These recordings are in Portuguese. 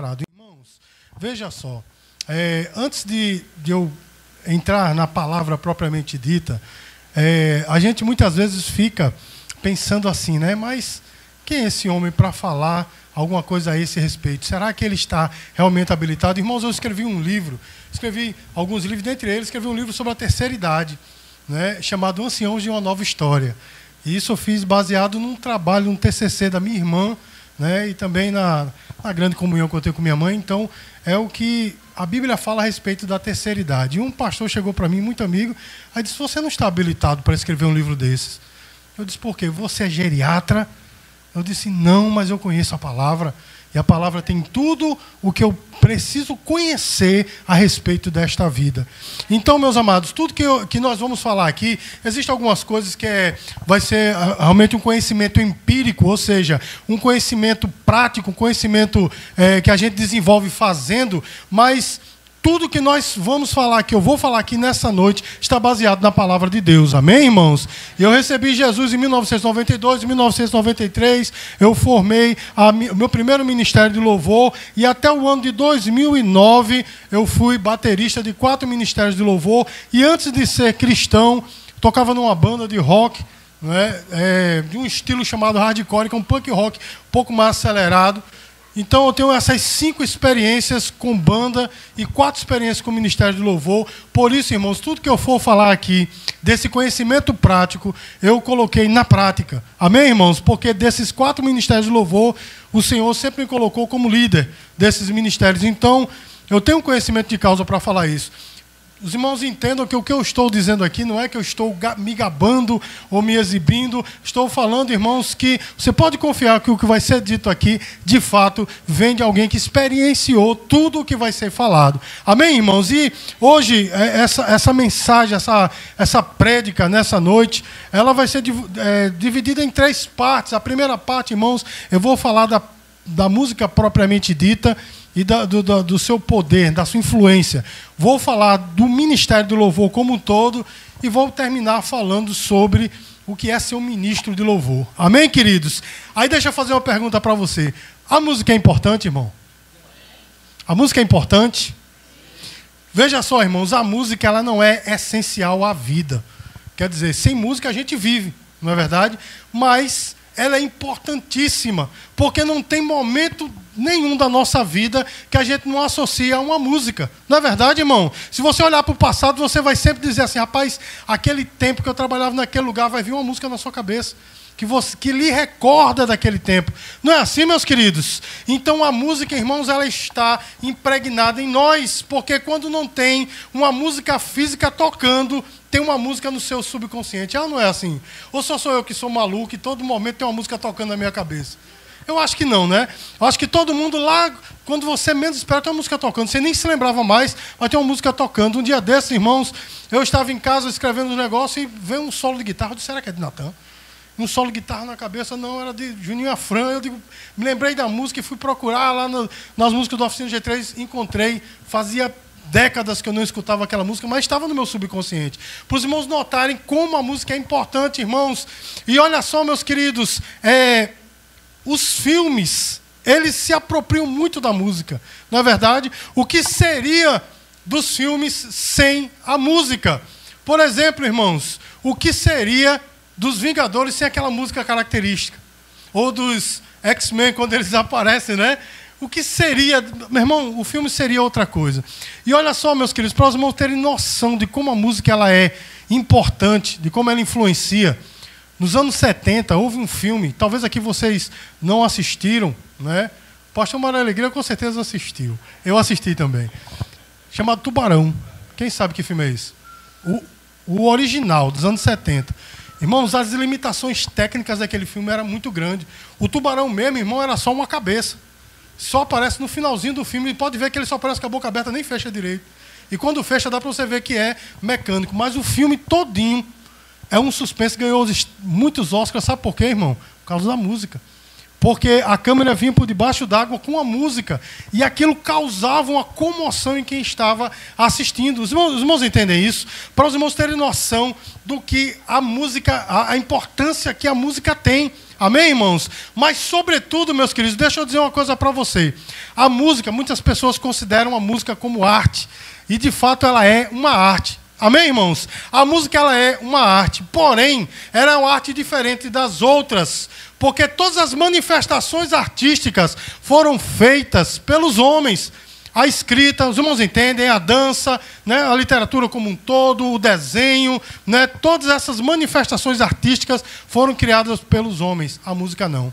preparado. Irmãos, veja só, antes de eu entrar na palavra propriamente dita, a gente muitas vezes fica pensando assim, né? Mas quem é esse homem para falar alguma coisa a esse respeito? Será que ele está realmente habilitado? Irmãos, eu escrevi um livro, escrevi alguns livros, dentre eles escrevi um livro sobre a terceira idade, né, chamado Anciãos de uma Nova História. E isso eu fiz baseado num trabalho, num TCC da minha irmã, né, e também na grande comunhão que eu tenho com minha mãe. Então, é o que a Bíblia fala a respeito da terceira idade. E um pastor chegou para mim, muito amigo, aí disse: você não está habilitado para escrever um livro desses? Eu disse: por quê? Você é geriatra? Eu disse: não, mas eu conheço a palavra. E a palavra tem tudo o que eu preciso conhecer a respeito desta vida. Então, meus amados, tudo que nós vamos falar aqui, existem algumas coisas que vai ser realmente um conhecimento empírico, ou seja, um conhecimento prático, um conhecimento que a gente desenvolve fazendo, mas tudo que nós vamos falar, que eu vou falar aqui nessa noite, está baseado na palavra de Deus. Amém, irmãos? Eu recebi Jesus em 1992, em 1993, eu formei o meu primeiro ministério de louvor, e até o ano de 2009 eu fui baterista de 4 ministérios de louvor, e antes de ser cristão, tocava numa banda de rock, né, de um estilo chamado hardcore, que é um punk rock um pouco mais acelerado. Então, eu tenho essas 5 experiências com banda e 4 experiências com ministério de louvor. Por isso, irmãos, tudo que eu for falar aqui, desse conhecimento prático, eu coloquei na prática. Amém, irmãos? Porque desses 4 ministérios de louvor, o Senhor sempre me colocou como líder desses ministérios. Então, eu tenho conhecimento de causa para falar isso. Os irmãos entendam que o que eu estou dizendo aqui não é que eu estou me gabando ou me exibindo. Estou falando, irmãos, que você pode confiar que o que vai ser dito aqui, de fato, vem de alguém que experienciou tudo o que vai ser falado. Amém, irmãos? E hoje, essa mensagem, essa prédica nessa noite, ela vai ser dividida em 3 partes. A primeira parte, irmãos, eu vou falar da música propriamente dita, e do seu poder, da sua influência. Vou falar do ministério do louvor como um todo e vou terminar falando sobre o que é ser um ministro de louvor. Amém, queridos? Aí deixa eu fazer uma pergunta para você. A música é importante, irmão? A música é importante? Veja só, irmãos, a música ela não é essencial à vida. Quer dizer, sem música a gente vive, não é verdade? Mas ela é importantíssima, porque não tem momento nenhum da nossa vida que a gente não associa a uma música. Não é verdade, irmão? Se você olhar para o passado, você vai sempre dizer assim: rapaz, aquele tempo que eu trabalhava naquele lugar, vai vir uma música na sua cabeça, que lhe recorda daquele tempo. Não é assim, meus queridos? Então a música, irmãos, ela está impregnada em nós, porque quando não tem uma música física tocando, tem uma música no seu subconsciente. Ah, não é assim? Ou só sou eu que sou maluco e todo momento tem uma música tocando na minha cabeça? Eu acho que não, né? Eu acho que todo mundo lá, quando você menos espera, tem uma música tocando. Você nem se lembrava mais, mas tem uma música tocando. Um dia desses, irmãos, eu estava em casa escrevendo um negócio e veio um solo de guitarra. Eu disse: será que é de Natan? Um solo de guitarra na cabeça, não, era de Juninho Afran. Eu digo, me lembrei da música e fui procurar lá nas músicas do Oficina G3, encontrei, fazia décadas que eu não escutava aquela música, mas estava no meu subconsciente. Para os irmãos notarem como a música é importante, irmãos. E olha só, meus queridos, os filmes, eles se apropriam muito da música, não é verdade? O que seria dos filmes sem a música? Por exemplo, irmãos, o que seria dos Vingadores sem aquela música característica? Ou dos X-Men, quando eles aparecem, né? O que seria... Meu irmão, o filme seria outra coisa. E olha só, meus queridos, para os irmãos terem noção de como a música ela é importante, de como ela influencia. Nos anos 70, houve um filme, talvez aqui vocês não assistiram, né? O pastor Mário Alegria com certeza assistiu. Eu assisti também. Chamado Tubarão. Quem sabe que filme é esse? O original, dos anos 70. Irmãos, as limitações técnicas daquele filme eram muito grandes. O tubarão mesmo, irmão, era só uma cabeça. Só aparece no finalzinho do filme. E pode ver que ele só aparece com a boca aberta, nem fecha direito. E quando fecha, dá para você ver que é mecânico. Mas o filme todinho é um suspense, ganhou muitos Oscars. Sabe por quê, irmão? Por causa da música. porque a câmera vinha por debaixo d'água com a música, e aquilo causava uma comoção em quem estava assistindo. Os irmãos entendem isso? Para os irmãos terem noção do que a música, a importância que a música tem. Amém, irmãos? Mas, sobretudo, meus queridos, deixa eu dizer uma coisa para você. A música, muitas pessoas consideram a música como arte, e de fato ela é uma arte. Amém, irmãos? A música ela é uma arte, porém, ela é uma arte diferente das outras, porque todas as manifestações artísticas foram feitas pelos homens. A escrita, os irmãos entendem, a dança, né, a literatura como um todo, o desenho, né, todas essas manifestações artísticas foram criadas pelos homens. A música não.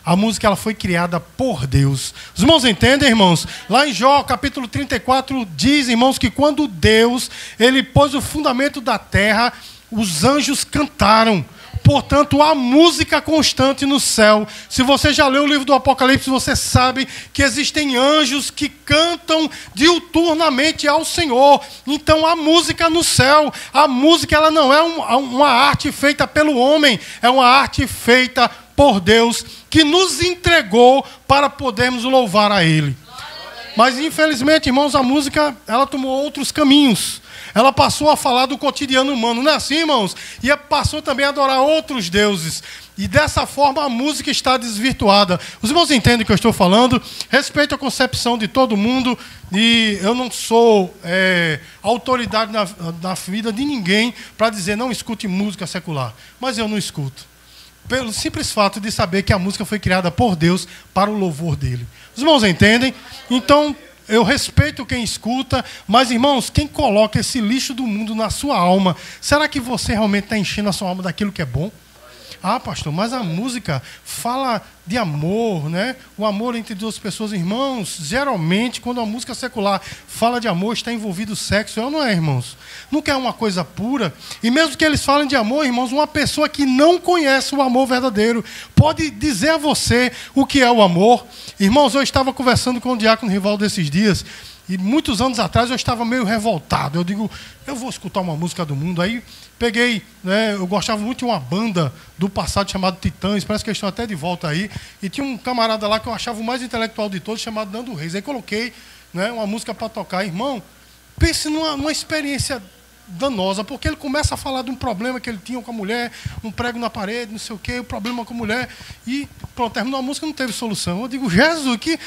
A música ela foi criada por Deus. Os irmãos entendem, irmãos? Lá em Jó, capítulo 34, diz, irmãos, que quando Deus ele pôs o fundamento da terra, os anjos cantaram. Portanto, há música constante no céu. Se você já leu o livro do Apocalipse, você sabe que existem anjos que cantam diuturnamente ao Senhor. Então, há música no céu. A música ela não é uma arte feita pelo homem, é uma arte feita por Deus, que nos entregou para podermos louvar a Ele. Mas, infelizmente, irmãos, a música ela tomou outros caminhos. Ela passou a falar do cotidiano humano, não é assim, irmãos? E passou também a adorar outros deuses. E dessa forma a música está desvirtuada. Os irmãos entendem o que eu estou falando? Respeito a concepção de todo mundo. E eu não sou autoridade na vida de ninguém para dizer não escute música secular. Mas eu não escuto. Pelo simples fato de saber que a música foi criada por Deus para o louvor dele. Os irmãos entendem? Então, eu respeito quem escuta, mas, irmãos, quem coloca esse lixo do mundo na sua alma, será que você realmente está enchendo a sua alma daquilo que é bom? Ah, pastor, mas a música fala de amor, né? O amor entre duas pessoas, irmãos. Geralmente, quando a música secular fala de amor, está envolvido o sexo, não é, irmãos? Nunca é uma coisa pura. E mesmo que eles falem de amor, irmãos, uma pessoa que não conhece o amor verdadeiro pode dizer a você o que é o amor. Irmãos, eu estava conversando com o diácono Rivaldo esses dias, e muitos anos atrás eu estava meio revoltado. Eu digo, eu vou escutar uma música do mundo. Aí peguei, né, eu gostava muito de uma banda do passado chamada Titãs, parece que eles estão até de volta aí. E tinha um camarada lá que eu achava o mais intelectual de todos, chamado Nando Reis. Aí coloquei, né, uma música para tocar. Irmão, pense numa experiência danosa, porque ele começa a falar de um problema que ele tinha com a mulher, um prego na parede, não sei o quê, o problema com a mulher. E pronto, terminou a música, não teve solução. Eu digo, Jesus, que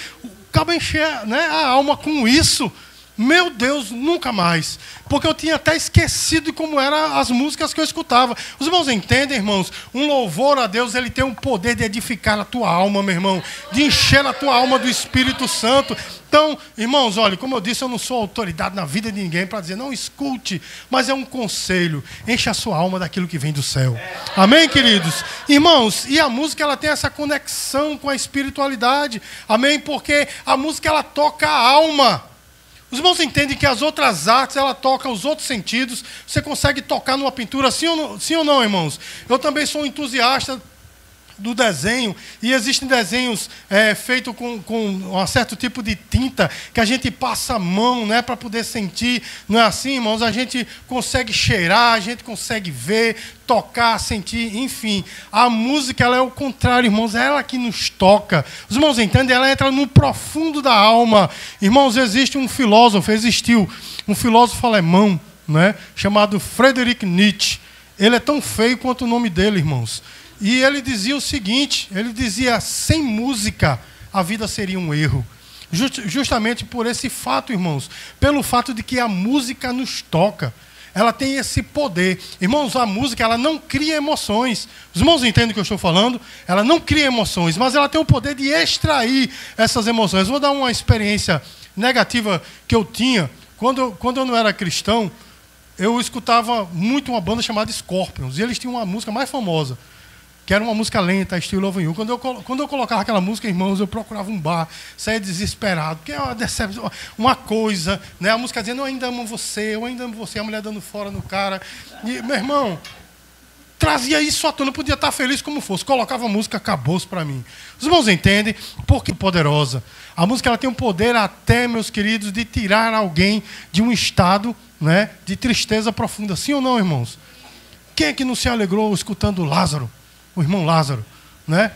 acaba encher, né, a alma com isso. Meu Deus, nunca mais. Porque eu tinha até esquecido de como eram as músicas que eu escutava. Os irmãos entendem, irmãos? Um louvor a Deus, ele tem o poder de edificar a tua alma, meu irmão. De encher a tua alma do Espírito Santo. Então, irmãos, olha, como eu disse, eu não sou autoridade na vida de ninguém para dizer, não escute. Mas é um conselho. Enche a sua alma daquilo que vem do céu. Amém, queridos? Irmãos, e a música, ela tem essa conexão com a espiritualidade. Amém? Porque a música, ela toca a alma. Os irmãos entendem que as outras artes, ela toca os outros sentidos. Você consegue tocar numa pintura, sim ou não, irmãos? Eu também sou um entusiasta do desenho, e existem desenhos feitos com um certo tipo de tinta, que a gente passa a mão, né, para poder sentir. Não é assim, irmãos? A gente consegue cheirar, a gente consegue ver, tocar, sentir, enfim. A música, ela é o contrário, irmãos, é ela que nos toca. Os irmãos entendem? Ela entra no profundo da alma. Irmãos, existiu um filósofo alemão, né, chamado Friedrich Nietzsche. Ele é tão feio quanto o nome dele, irmãos. E ele dizia o seguinte, ele dizia, sem música, a vida seria um erro. Justamente por esse fato, irmãos, pelo fato de que a música nos toca. Ela tem esse poder. Irmãos, a música, ela não cria emoções. Os irmãos entendem o que eu estou falando? Ela não cria emoções, mas ela tem o poder de extrair essas emoções. Vou dar uma experiência negativa que eu tinha. Quando eu não era cristão, eu escutava muito uma banda chamada Scorpions. E eles tinham uma música mais famosa, que era uma música lenta, estilo Love You. Quando eu colocava aquela música, irmãos, eu procurava um bar, saía desesperado, porque é uma decepção, uma coisa, né? A música dizendo, eu ainda amo você, a mulher dando fora no cara. E, meu irmão, trazia isso à tona, eu podia estar feliz como fosse. Colocava a música, acabou-se para mim. Os irmãos entendem? Porque poderosa. A música, ela tem um poder até, meus queridos, de tirar alguém de um estado, né, de tristeza profunda. Sim ou não, irmãos? Quem é que não se alegrou escutando Lázaro? O irmão Lázaro, né?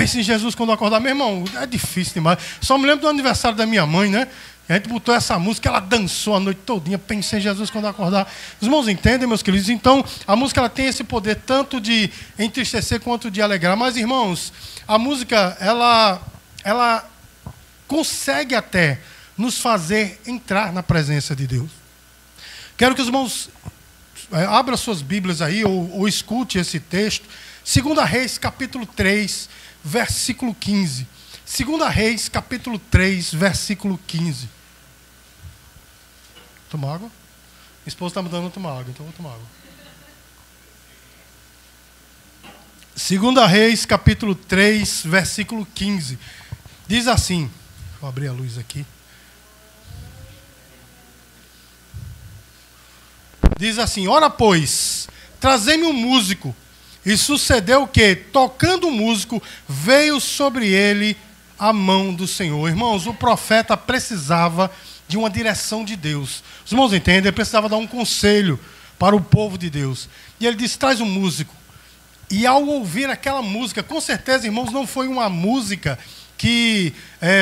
Pense em Jesus quando acordar. Meu irmão, é difícil demais. Só me lembro do aniversário da minha mãe, né? A gente botou essa música, ela dançou a noite todinha. Pense em Jesus quando acordar. Os irmãos entendem, meus queridos? Então, a música ela tem esse poder tanto de entristecer quanto de alegrar. Mas, irmãos, a música, ela consegue até nos fazer entrar na presença de Deus. Quero que os irmãos abram suas Bíblias aí ou escute esse texto. 2 Reis, capítulo 3, versículo 15. 2 Reis, capítulo 3, versículo 15. Toma água? Minha esposa está me dando tomar água, então eu vou tomar água. 2 Reis, capítulo 3, versículo 15. Diz assim, vou abrir a luz aqui. Diz assim: ora, pois, trazei-me um músico. E sucedeu que, tocando o músico, veio sobre ele a mão do Senhor. Irmãos, o profeta precisava de uma direção de Deus. Os irmãos entendem? Ele precisava dar um conselho para o povo de Deus. E ele disse: traz um músico. E ao ouvir aquela música, com certeza, irmãos, não foi uma música que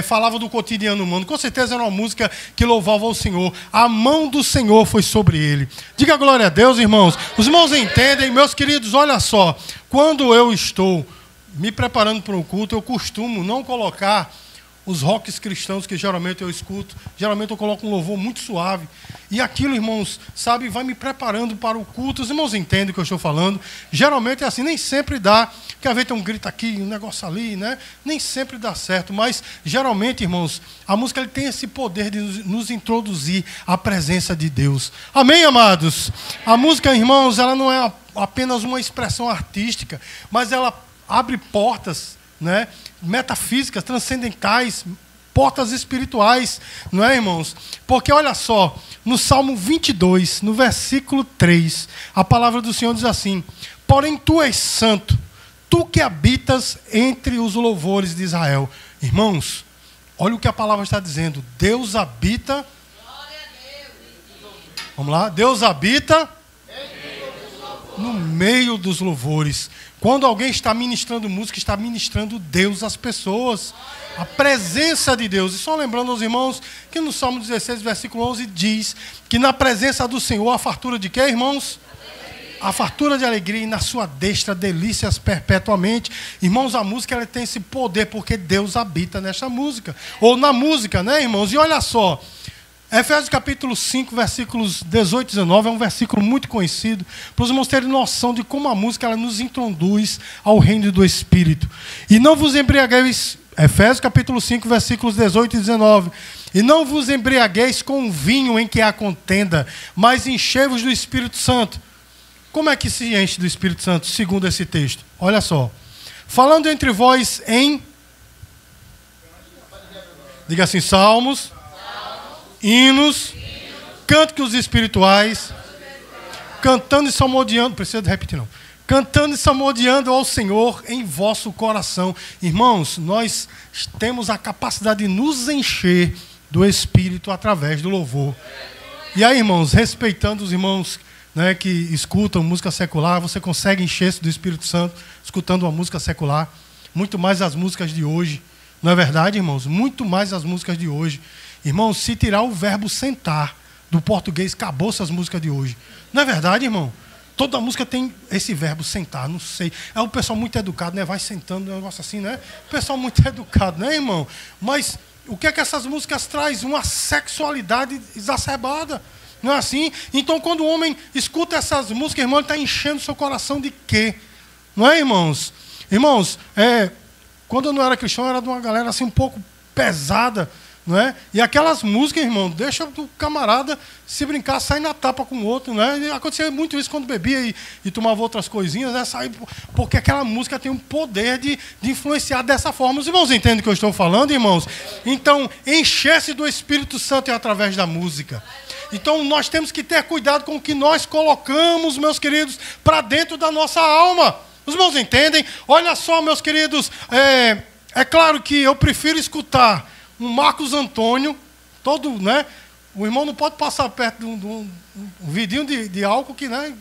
falava do cotidiano humano. Com certeza era uma música que louvava ao Senhor. A mão do Senhor foi sobre ele. Diga glória a Deus, irmãos. Os irmãos entendem, meus queridos, olha só. Quando eu estou me preparando para um culto, eu costumo não colocar os rocks cristãos que geralmente eu escuto. Geralmente eu coloco um louvor muito suave. E aquilo, irmãos, sabe, vai me preparando para o culto. Os irmãos entendem o que eu estou falando. Geralmente é assim, nem sempre dá. Porque às vezes tem um grito aqui, um negócio ali, né? Nem sempre dá certo. Mas, geralmente, irmãos, a música ele tem esse poder de nos introduzir à presença de Deus. Amém, amados? A música, irmãos, ela não é apenas uma expressão artística, mas ela abre portas, né, metafísicas, transcendentais, portas espirituais, não é, irmãos? Porque olha só, no Salmo 22, no versículo 3, a palavra do Senhor diz assim: porém tu és santo, tu que habitas entre os louvores de Israel. Irmãos, olha o que a palavra está dizendo. Deus habita. Vamos lá, Deus habita no meio dos louvores. Quando alguém está ministrando música, está ministrando Deus às pessoas. A presença de Deus. E só lembrando aos irmãos que no Salmo 16, versículo 11, diz que na presença do Senhor a fartura de quê, irmãos? A fartura de alegria, e na sua destra delícias perpetuamente. Irmãos, a música ela tem esse poder porque Deus habita nesta música. Ou na música, né, irmãos? E olha só. Efésios capítulo 5, versículos 18 e 19, é um versículo muito conhecido, para os irmãos terem noção de como a música ela nos introduz ao reino do Espírito. E não vos embriagueis, Efésios capítulo 5, versículos 18 e 19, e não vos embriagueis com o vinho em que há contenda, mas enchei-vos do Espírito Santo. Como é que se enche do Espírito Santo, segundo esse texto? Olha só. Falando entre vós em... Diga assim, salmos... hinos, cânticos espirituais, cantando e salmodiando, precisa repetir não, cantando e salmodiando ao Senhor em vosso coração. Irmãos, nós temos a capacidade de nos encher do Espírito através do louvor. E aí, irmãos, respeitando os irmãos, né, que escutam música secular, você consegue encher-se do Espírito Santo escutando uma música secular, muito mais as músicas de hoje. Não é verdade, irmãos? Muito mais as músicas de hoje. Irmão, se tirar o verbo sentar do português, acabou-se as músicas de hoje. Não é verdade, irmão? Toda música tem esse verbo sentar, não sei. É um pessoal muito educado, né? Vai sentando, um negócio assim, né? Pessoal muito educado, né, irmão? Mas o que é que essas músicas trazem? Uma sexualidade exacerbada. Não é assim? Então, quando o homem escuta essas músicas, irmão, ele está enchendo seu coração de quê? Não é, irmãos? Irmãos, quando eu não era cristão, eu era de uma galera assim um pouco pesada. Não é? E aquelas músicas, irmão, deixa o camarada se brincar, sair na tapa com o outro. Não é? E acontecia muito isso quando bebia e tomava outras coisinhas, né? Porque aquela música tem um poder de influenciar dessa forma. Os irmãos entendem o que eu estou falando, irmãos? Então, encher-se do Espírito Santo é através da música. Então, nós temos que ter cuidado com o que nós colocamos, meus queridos, para dentro da nossa alma. Os irmãos entendem? Olha só, meus queridos, é claro que eu prefiro escutar um Marcos Antônio, todo, né? O irmão não pode passar perto de um vidinho de álcool que, né,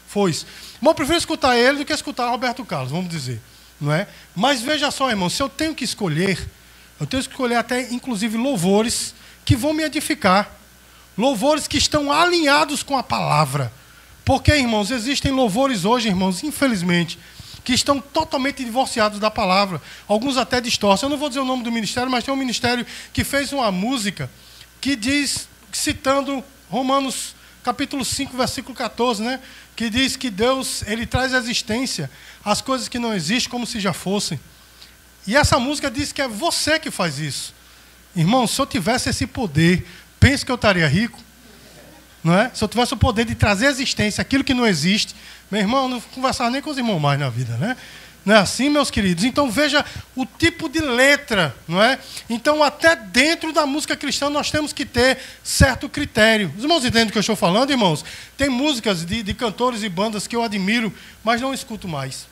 foi. Mas eu prefiro escutar ele do que escutar Roberto Carlos, vamos dizer. não é? Mas veja só, irmão, se eu tenho que escolher até, inclusive, louvores que vão me edificar. Louvores que estão alinhados com a palavra. Porque, irmãos, existem louvores hoje, irmãos, infelizmente, que estão totalmente divorciados da palavra. Alguns até distorcem. Eu não vou dizer o nome do ministério, mas tem um ministério que fez uma música que diz, citando Romanos capítulo 5, versículo 14, né? Que diz que Deus, ele traz à existência as coisas que não existem como se já fossem. E essa música diz que é você que faz isso. Irmão, se eu tivesse esse poder, pense que eu estaria rico. Não é? Se eu tivesse o poder de trazer à existência aquilo que não existe, meu irmão, não conversava nem com os irmãos mais na vida, né? Não é assim, meus queridos? Então veja o tipo de letra, não é? Então até dentro da música cristã nós temos que ter certo critério. Os irmãos entendem o que eu estou falando, irmãos? Tem músicas de cantores e bandas que eu admiro, mas não escuto mais.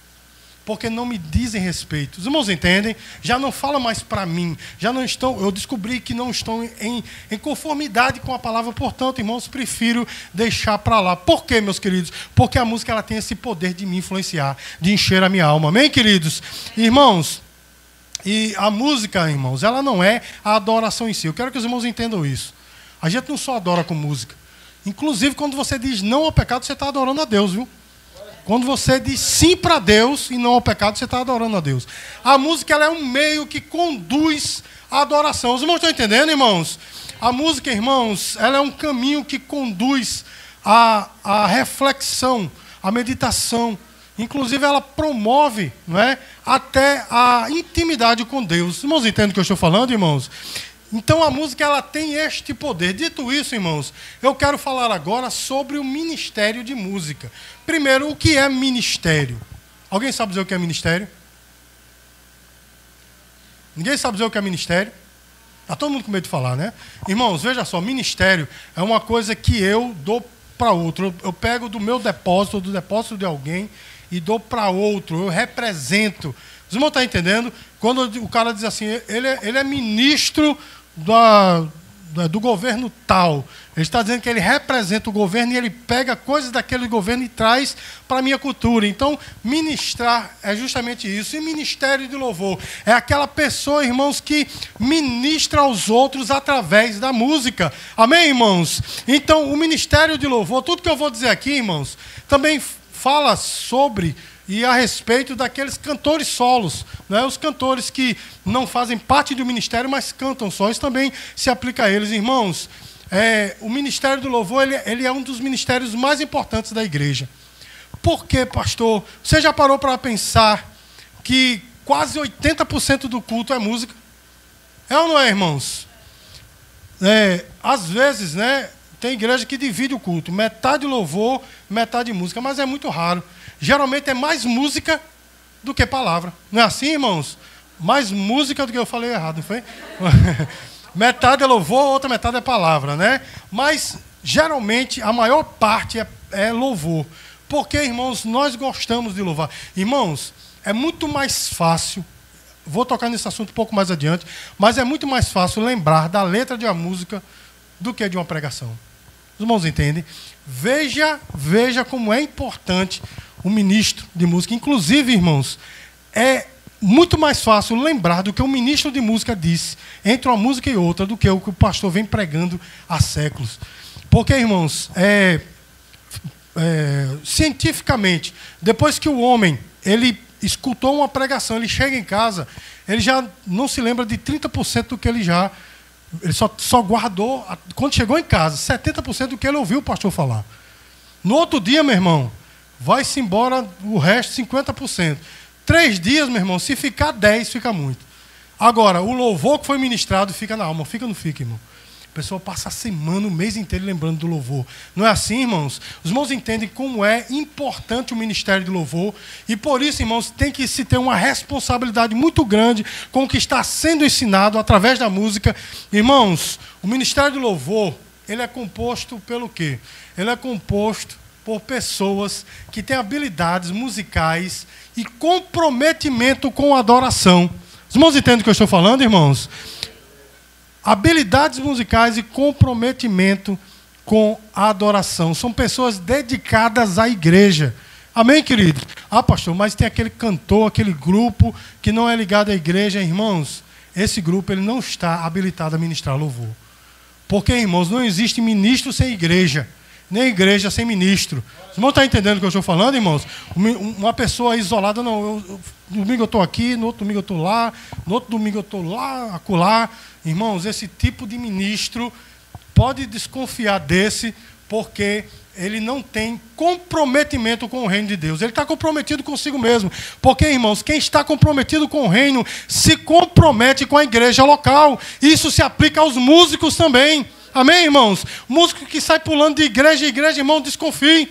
Porque não me dizem respeito. Os irmãos entendem? Já não fala mais para mim. Já não estão, eu descobri que não estão em conformidade com a palavra. Portanto, irmãos, prefiro deixar para lá. Por quê, meus queridos? Porque a música ela tem esse poder de me influenciar, de encher a minha alma. Amém, queridos? Irmãos, e a música, irmãos, ela não é a adoração em si. Eu quero que os irmãos entendam isso. A gente não só adora com música. Inclusive, quando você diz não ao pecado, você está adorando a Deus, viu? Quando você diz sim para Deus e não ao pecado, você está adorando a Deus. A música ela é um meio que conduz à adoração. Os irmãos estão entendendo, irmãos? A música, irmãos, ela é um caminho que conduz à reflexão, à meditação. Inclusive, ela promove, não é, até a intimidade com Deus. Os irmãos entendem o que eu estou falando, irmãos? Então a música ela tem este poder. Dito isso, irmãos, eu quero falar agora sobre o ministério de música. Primeiro, o que é ministério? Alguém sabe dizer o que é ministério? Ninguém sabe dizer o que é ministério? Está todo mundo com medo de falar, né? Irmãos, veja só, ministério é uma coisa que eu dou para outro. Eu pego do meu depósito, do depósito de alguém, e dou para outro. Eu represento. Os irmãos estão entendendo? Quando o cara diz assim, ele é ministro do governo tal. Ele está dizendo que ele representa o governo e ele pega coisas daquele governo e traz para a minha cultura. Então, ministrar é justamente isso. E ministério de louvor é aquela pessoa, irmãos, que ministra aos outros através da música. Amém, irmãos? Então, o ministério de louvor, tudo que eu vou dizer aqui, irmãos, também fala sobre e a respeito daqueles cantores solos, né? Os cantores que não fazem parte do ministério, mas cantam só. Isso também se aplica a eles. Irmãos, o ministério do louvor ele é um dos ministérios mais importantes da igreja. Por quê, pastor? Você já parou para pensar que quase 80% do culto é música? É ou não é, irmãos? Às vezes, né, tem igreja que divide o culto. Metade louvor, metade música. Mas é muito raro. Geralmente é mais música do que palavra. Não é assim, irmãos? Mais música do que eu falei errado, não foi? Metade é louvor, outra metade é palavra, né? Mas, geralmente, a maior parte é louvor. Porque, irmãos, nós gostamos de louvar. Irmãos, é muito mais fácil, vou tocar nesse assunto um pouco mais adiante, mas é muito mais fácil lembrar da letra de uma música do que de uma pregação. Os irmãos entendem? Veja como é importante o ministro de música. Inclusive, irmãos, é muito mais fácil lembrar do que o ministro de música disse entre uma música e outra do que o que o pastor vem pregando há séculos. Porque, irmãos, cientificamente, depois que o homem ele escutou uma pregação, ele chega em casa, ele já não se lembra de 30% do que ele só guardou, quando chegou em casa, 70% do que ele ouviu o pastor falar. No outro dia, meu irmão, vai-se embora o resto, 50%. 3 dias, meu irmão, se ficar 10, fica muito. Agora, o louvor que foi ministrado fica na alma. Fica ou não fica, irmão? A pessoa passa a semana, o mês inteiro lembrando do louvor. Não é assim, irmãos? Os irmãos entendem como é importante o ministério de louvor. E por isso, irmãos, tem que se ter uma responsabilidade muito grande com o que está sendo ensinado através da música. Irmãos, o ministério de louvor, ele é composto pelo quê? Ele é composto por pessoas que têm habilidades musicais e comprometimento com a adoração. Os irmãos entendem o que eu estou falando, irmãos? Habilidades musicais e comprometimento com a adoração. São pessoas dedicadas à igreja. Amém, queridos? Ah, pastor, mas tem aquele cantor, aquele grupo que não é ligado à igreja. Irmãos, esse grupo ele não está habilitado a ministrar louvor. Porque, irmãos, não existe ministro sem igreja, nem igreja sem ministro. Os irmãos estão entendendo o que eu estou falando, irmãos? Uma pessoa isolada, não, domingo eu estou aqui, no outro domingo eu estou lá, no outro domingo eu estou lá, acolá. Irmãos, esse tipo de ministro pode desconfiar desse, porque ele não tem comprometimento com o reino de Deus. Ele está comprometido consigo mesmo. Porque, irmãos, quem está comprometido com o reino se compromete com a igreja local. Isso se aplica aos músicos também. Amém, irmãos? Músico que sai pulando de igreja em igreja, irmão, desconfie.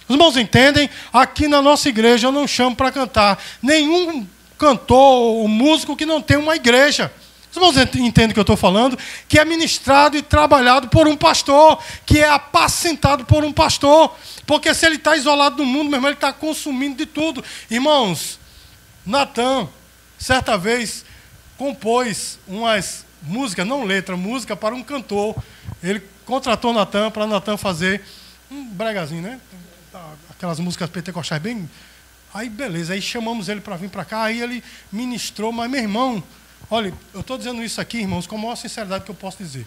Os irmãos entendem? Aqui na nossa igreja eu não chamo para cantar nenhum cantor ou músico que não tem uma igreja. Os irmãos entendem o que eu estou falando? Que é ministrado e trabalhado por um pastor, que é apacentado por um pastor. Porque se ele está isolado do mundo, meu irmão, ele está consumindo de tudo. Irmãos, Natan, certa vez, compôs umas músicas, não letra, música para um cantor. Ele contratou Natan para Natan fazer um bregazinho, né? Aquelas músicas pentecostais bem... Aí, beleza, aí chamamos ele para vir para cá, aí ele ministrou, mas, meu irmão... Olha, eu estou dizendo isso aqui, irmãos, com a maior sinceridade que eu posso dizer.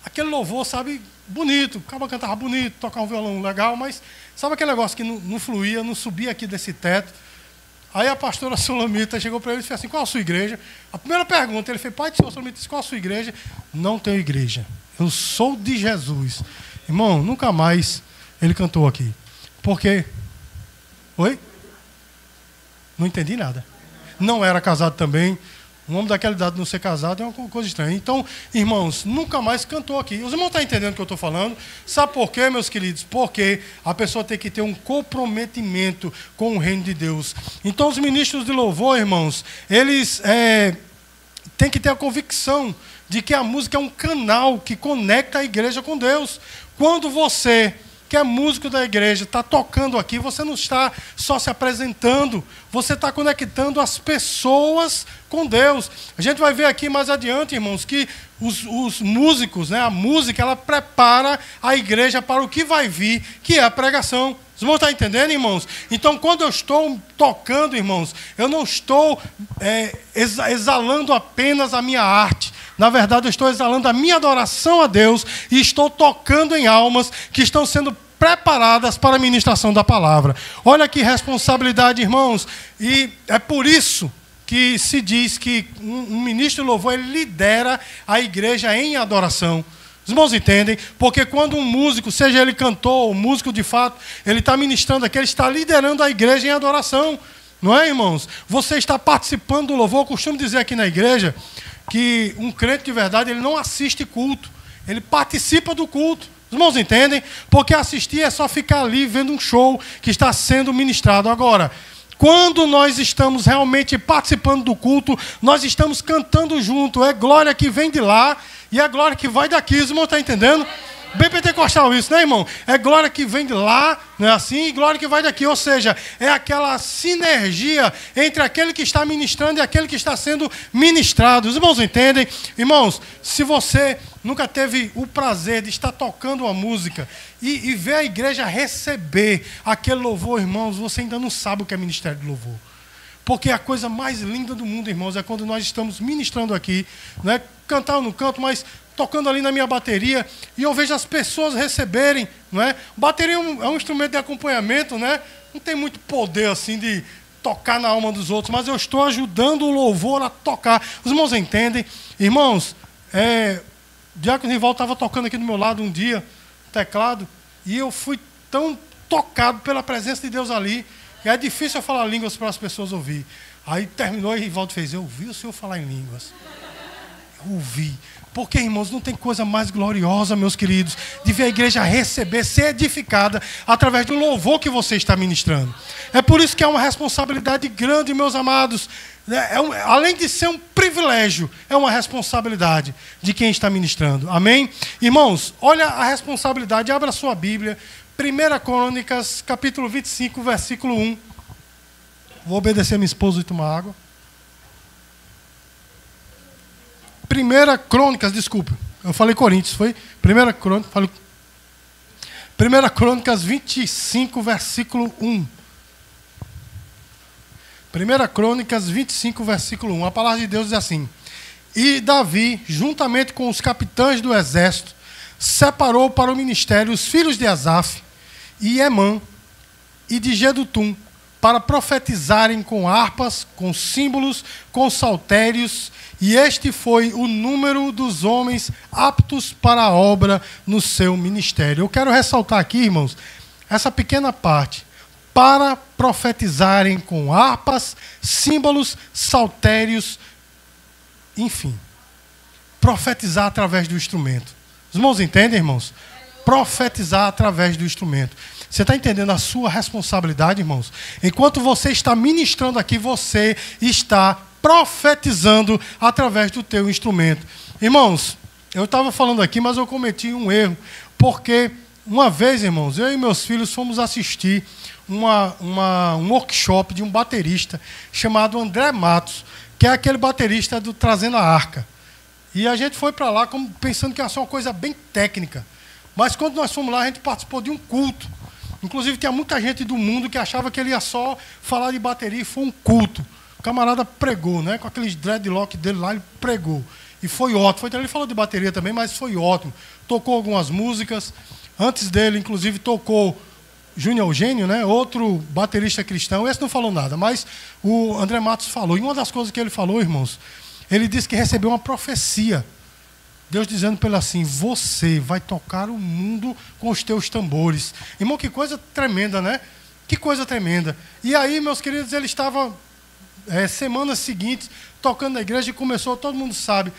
Aquele louvor, sabe, bonito, o cara cantava bonito, tocava um violão legal, mas sabe aquele negócio que não fluía, não subia aqui desse teto? Aí a pastora Sulamita chegou para ele e disse assim, qual a sua igreja? A primeira pergunta, ele fez, pai do senhor Sulamita, disse, qual a sua igreja? Não tenho igreja, eu sou de Jesus. Irmão, nunca mais ele cantou aqui. Por quê? Oi? Não entendi nada. Não era casado também. Um homem daquela idade não ser casado é uma coisa estranha. Então, irmãos, nunca mais cantou aqui. Os irmãos estão entendendo o que eu estou falando? Sabe por quê, meus queridos? Porque a pessoa tem que ter um comprometimento com o reino de Deus. Então, os ministros de louvor, irmãos, eles têm que ter a convicção de que a música é um canal que conecta a igreja com Deus. Quando você... que é músico da igreja, está tocando aqui, você não está só se apresentando, você está conectando as pessoas com Deus. A gente vai ver aqui mais adiante, irmãos, que os músicos, né, a música, ela prepara a igreja para o que vai vir, que é a pregação. Os irmãos estão entendendo, irmãos? Então, quando eu estou tocando, irmãos, eu não estou exalando apenas a minha arte. Na verdade, eu estou exalando a minha adoração a Deus e estou tocando em almas que estão sendo preparadas para a ministração da palavra. Olha que responsabilidade, irmãos. E é por isso que se diz que um ministro de louvor, ele lidera a igreja em adoração. Os irmãos entendem? Porque quando um músico, seja ele cantor ou músico de fato, ele está ministrando aqui, ele está liderando a igreja em adoração. Não é, irmãos? Você está participando do louvor. Eu costumo dizer aqui na igreja que um crente de verdade, ele não assiste culto, ele participa do culto. Os irmãos entendem? Porque assistir é só ficar ali vendo um show que está sendo ministrado. Agora, quando nós estamos realmente participando do culto, nós estamos cantando junto. É glória que vem de lá e é glória que vai daqui. Os irmãos estão entendendo? Bem pentecostal isso, né, irmão? É glória que vem de lá, não é assim? E glória que vai daqui. Ou seja, é aquela sinergia entre aquele que está ministrando e aquele que está sendo ministrado. Os irmãos entendem? Irmãos, se você nunca teve o prazer de estar tocando uma música e ver a igreja receber aquele louvor, irmãos, você ainda não sabe o que é ministério de louvor. Porque a coisa mais linda do mundo, irmãos, é quando nós estamos ministrando aqui, não é cantar no canto, mas tocando ali na minha bateria, e eu vejo as pessoas receberem, não é? Bateria é um instrumento de acompanhamento, né? Não tem muito poder assim de tocar na alma dos outros, mas eu estou ajudando o louvor a tocar. Os irmãos entendem? Irmãos, o Diácono Rival estava tocando aqui do meu lado um dia, teclado, e eu fui tão tocado pela presença de Deus ali, que é difícil eu falar línguas para as pessoas ouvir. Aí terminou e Rivaldo fez, eu ouvi o senhor falar em línguas. Eu ouvi. Porque, irmãos, não tem coisa mais gloriosa, meus queridos, de ver a igreja receber, ser edificada através do louvor que você está ministrando. É por isso que é uma responsabilidade grande, meus amados. Além de ser um privilégio, é uma responsabilidade de quem está ministrando. Amém? Irmãos, olha a responsabilidade, abra a sua Bíblia. 1 Crônicas, capítulo 25, versículo 1. Vou obedecer a minha esposa e tomar água. 1 Crônicas, desculpa, eu falei Coríntios, foi? 1 Crônicas, falei... 1 Crônicas 25, versículo 1. 1 Crônicas 25, versículo 1. A palavra de Deus diz assim: E Davi, juntamente com os capitães do exército, separou para o ministério os filhos de Asaf, e Emã, e de Jedutum, para profetizarem com harpas, com símbolos, com saltérios, e este foi o número dos homens aptos para a obra no seu ministério. Eu quero ressaltar aqui, irmãos, essa pequena parte. Para profetizarem com harpas, símbolos, saltérios, enfim. Profetizar através do instrumento. Os irmãos entendem, irmãos? Profetizar através do instrumento. Você está entendendo a sua responsabilidade, irmãos? Enquanto você está ministrando aqui, você está profetizando através do teu instrumento. Irmãos, eu estava falando aqui, mas eu cometi um erro. Porque uma vez, irmãos, eu e meus filhos fomos assistir um workshop de um baterista chamado André Matos, que é aquele baterista do Trazendo a Arca. E a gente foi para lá pensando que ia ser uma coisa bem técnica. Mas quando nós fomos lá, a gente participou de um culto. Inclusive, tinha muita gente do mundo que achava que ele ia só falar de bateria, e foi um culto. O camarada pregou, né? Com aqueles dreadlock dele lá, ele pregou. E foi ótimo. Ele falou de bateria também, mas foi ótimo. Tocou algumas músicas. Antes dele, inclusive, tocou Júnior Eugênio, né? Outro baterista cristão. Esse não falou nada, mas o André Matos falou. E uma das coisas que ele falou, irmãos, ele disse que recebeu uma profecia. Deus dizendo para ele assim: você vai tocar o mundo com os teus tambores. Irmão, que coisa tremenda, né? Que coisa tremenda. E aí, meus queridos, ele estava semanas seguintes tocando na igreja e começou, todo mundo sabe,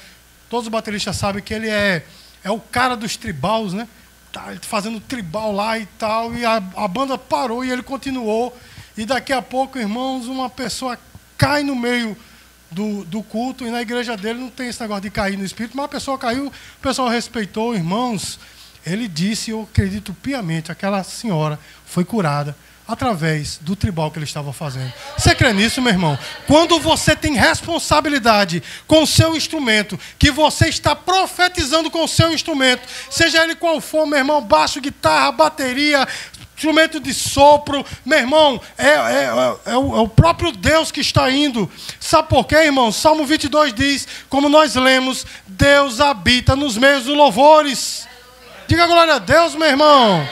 todos os bateristas sabem que ele é o cara dos tribals, né? Tá fazendo tribal lá e tal, e a banda parou e ele continuou. E daqui a pouco, irmãos, uma pessoa cai no meio do culto, e na igreja dele não tem esse negócio de cair no espírito, mas a pessoa caiu, o pessoal respeitou, irmãos. Ele disse, eu acredito piamente, aquela senhora foi curada através do tribal que ele estava fazendo. Você crê nisso, meu irmão? Quando você tem responsabilidade com o seu instrumento, que você está profetizando com o seu instrumento, seja ele qual for, meu irmão, baixo, guitarra, bateria, instrumento de sopro, meu irmão, é o próprio Deus que está indo. Sabe por quê, irmão? Salmo 22 diz, como nós lemos, Deus habita nos meios dos louvores. Diga glória a Deus, meu irmão.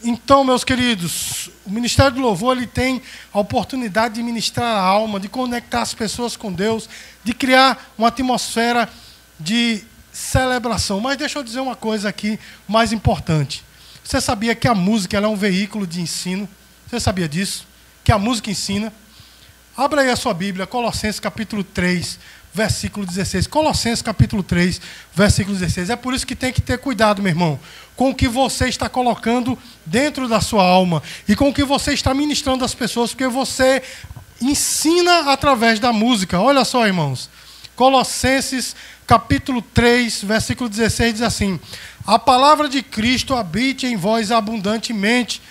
Então, meus queridos, o Ministério do Louvor, ele tem a oportunidade de ministrar a alma, de conectar as pessoas com Deus, de criar uma atmosfera de celebração. Mas deixa eu dizer uma coisa aqui mais importante. Você sabia que a música ela é um veículo de ensino? Você sabia disso? Que a música ensina? Abra aí a sua Bíblia, Colossenses capítulo 3, versículo 16. Colossenses capítulo 3, versículo 16. É por isso que tem que ter cuidado, meu irmão, com o que você está colocando dentro da sua alma e com o que você está ministrando às pessoas, porque você ensina através da música. Olha só, irmãos. Colossenses capítulo 3, versículo 16 diz assim: a palavra de Cristo habite em vós abundantemente,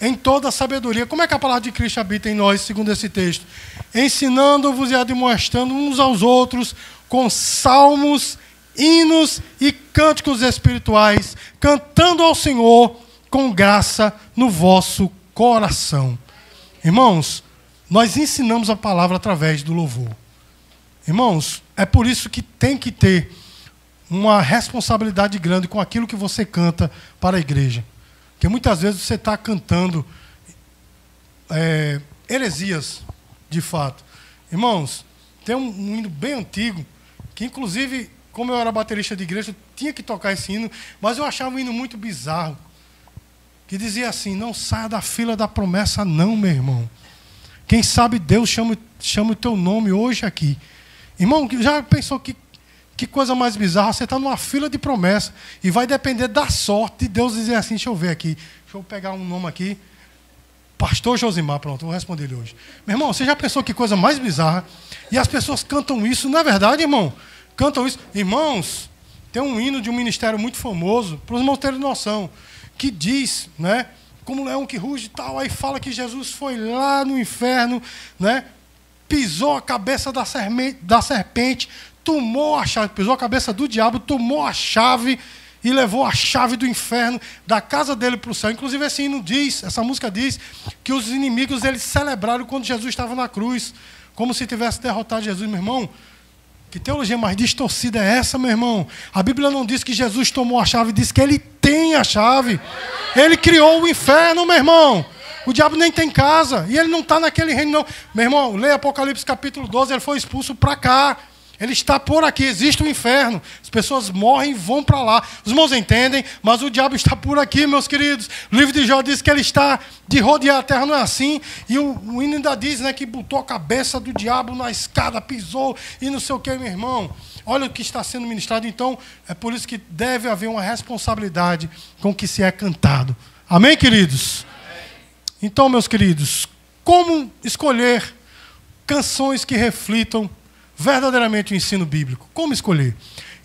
em toda a sabedoria. Como é que a palavra de Cristo habita em nós, segundo esse texto? Ensinando-vos e admoestando uns aos outros com salmos, hinos e cânticos espirituais, cantando ao Senhor com graça no vosso coração. Irmãos, nós ensinamos a palavra através do louvor. Irmãos, é por isso que tem que ter uma responsabilidade grande com aquilo que você canta para a igreja. Porque muitas vezes você está cantando heresias, de fato. Irmãos, tem um hino bem antigo, que inclusive, como eu era baterista de igreja, eu tinha que tocar esse hino, mas eu achava um hino muito bizarro, que dizia assim: não saia da fila da promessa não, meu irmão. Quem sabe Deus chama o teu nome hoje aqui. Irmão, já pensou que coisa mais bizarra? Você está numa fila de promessa e vai depender da sorte de Deus dizer assim: deixa eu ver aqui, deixa eu pegar um nome aqui. Pastor Josimar, pronto, vou responder ele hoje. Meu irmão, você já pensou que coisa mais bizarra? E as pessoas cantam isso, não é verdade, irmão? Cantam isso. Irmãos, tem um hino de um ministério muito famoso, para os irmãos terem noção, que diz, né, como leão que ruge e tal, aí fala que Jesus foi lá no inferno, né, pisou a cabeça da serpente, tomou a chave, pisou a cabeça do diabo, tomou a chave e levou a chave do inferno da casa dele para o céu. Inclusive esse hino diz, essa música diz, que os inimigos eles celebraram quando Jesus estava na cruz, como se tivesse derrotado Jesus. Meu irmão, que teologia mais distorcida é essa, meu irmão? A Bíblia não diz que Jesus tomou a chave, diz que ele tem a chave. Ele criou o inferno, meu irmão. O diabo nem tem casa, e ele não está naquele reino, não. Meu irmão, leia Apocalipse capítulo 12, ele foi expulso para cá. Ele está por aqui, existe o inferno. As pessoas morrem e vão para lá. Os irmãos entendem, mas o diabo está por aqui, meus queridos. O livro de Jó diz que ele está de rodear a terra, não é assim? E o hino ainda diz, né, que botou a cabeça do diabo na escada, pisou e não sei o que, meu irmão. Olha o que está sendo ministrado. Então, é por isso que deve haver uma responsabilidade com o que se é cantado. Amém, queridos? Então, meus queridos, como escolher canções que reflitam verdadeiramente o ensino bíblico? Como escolher?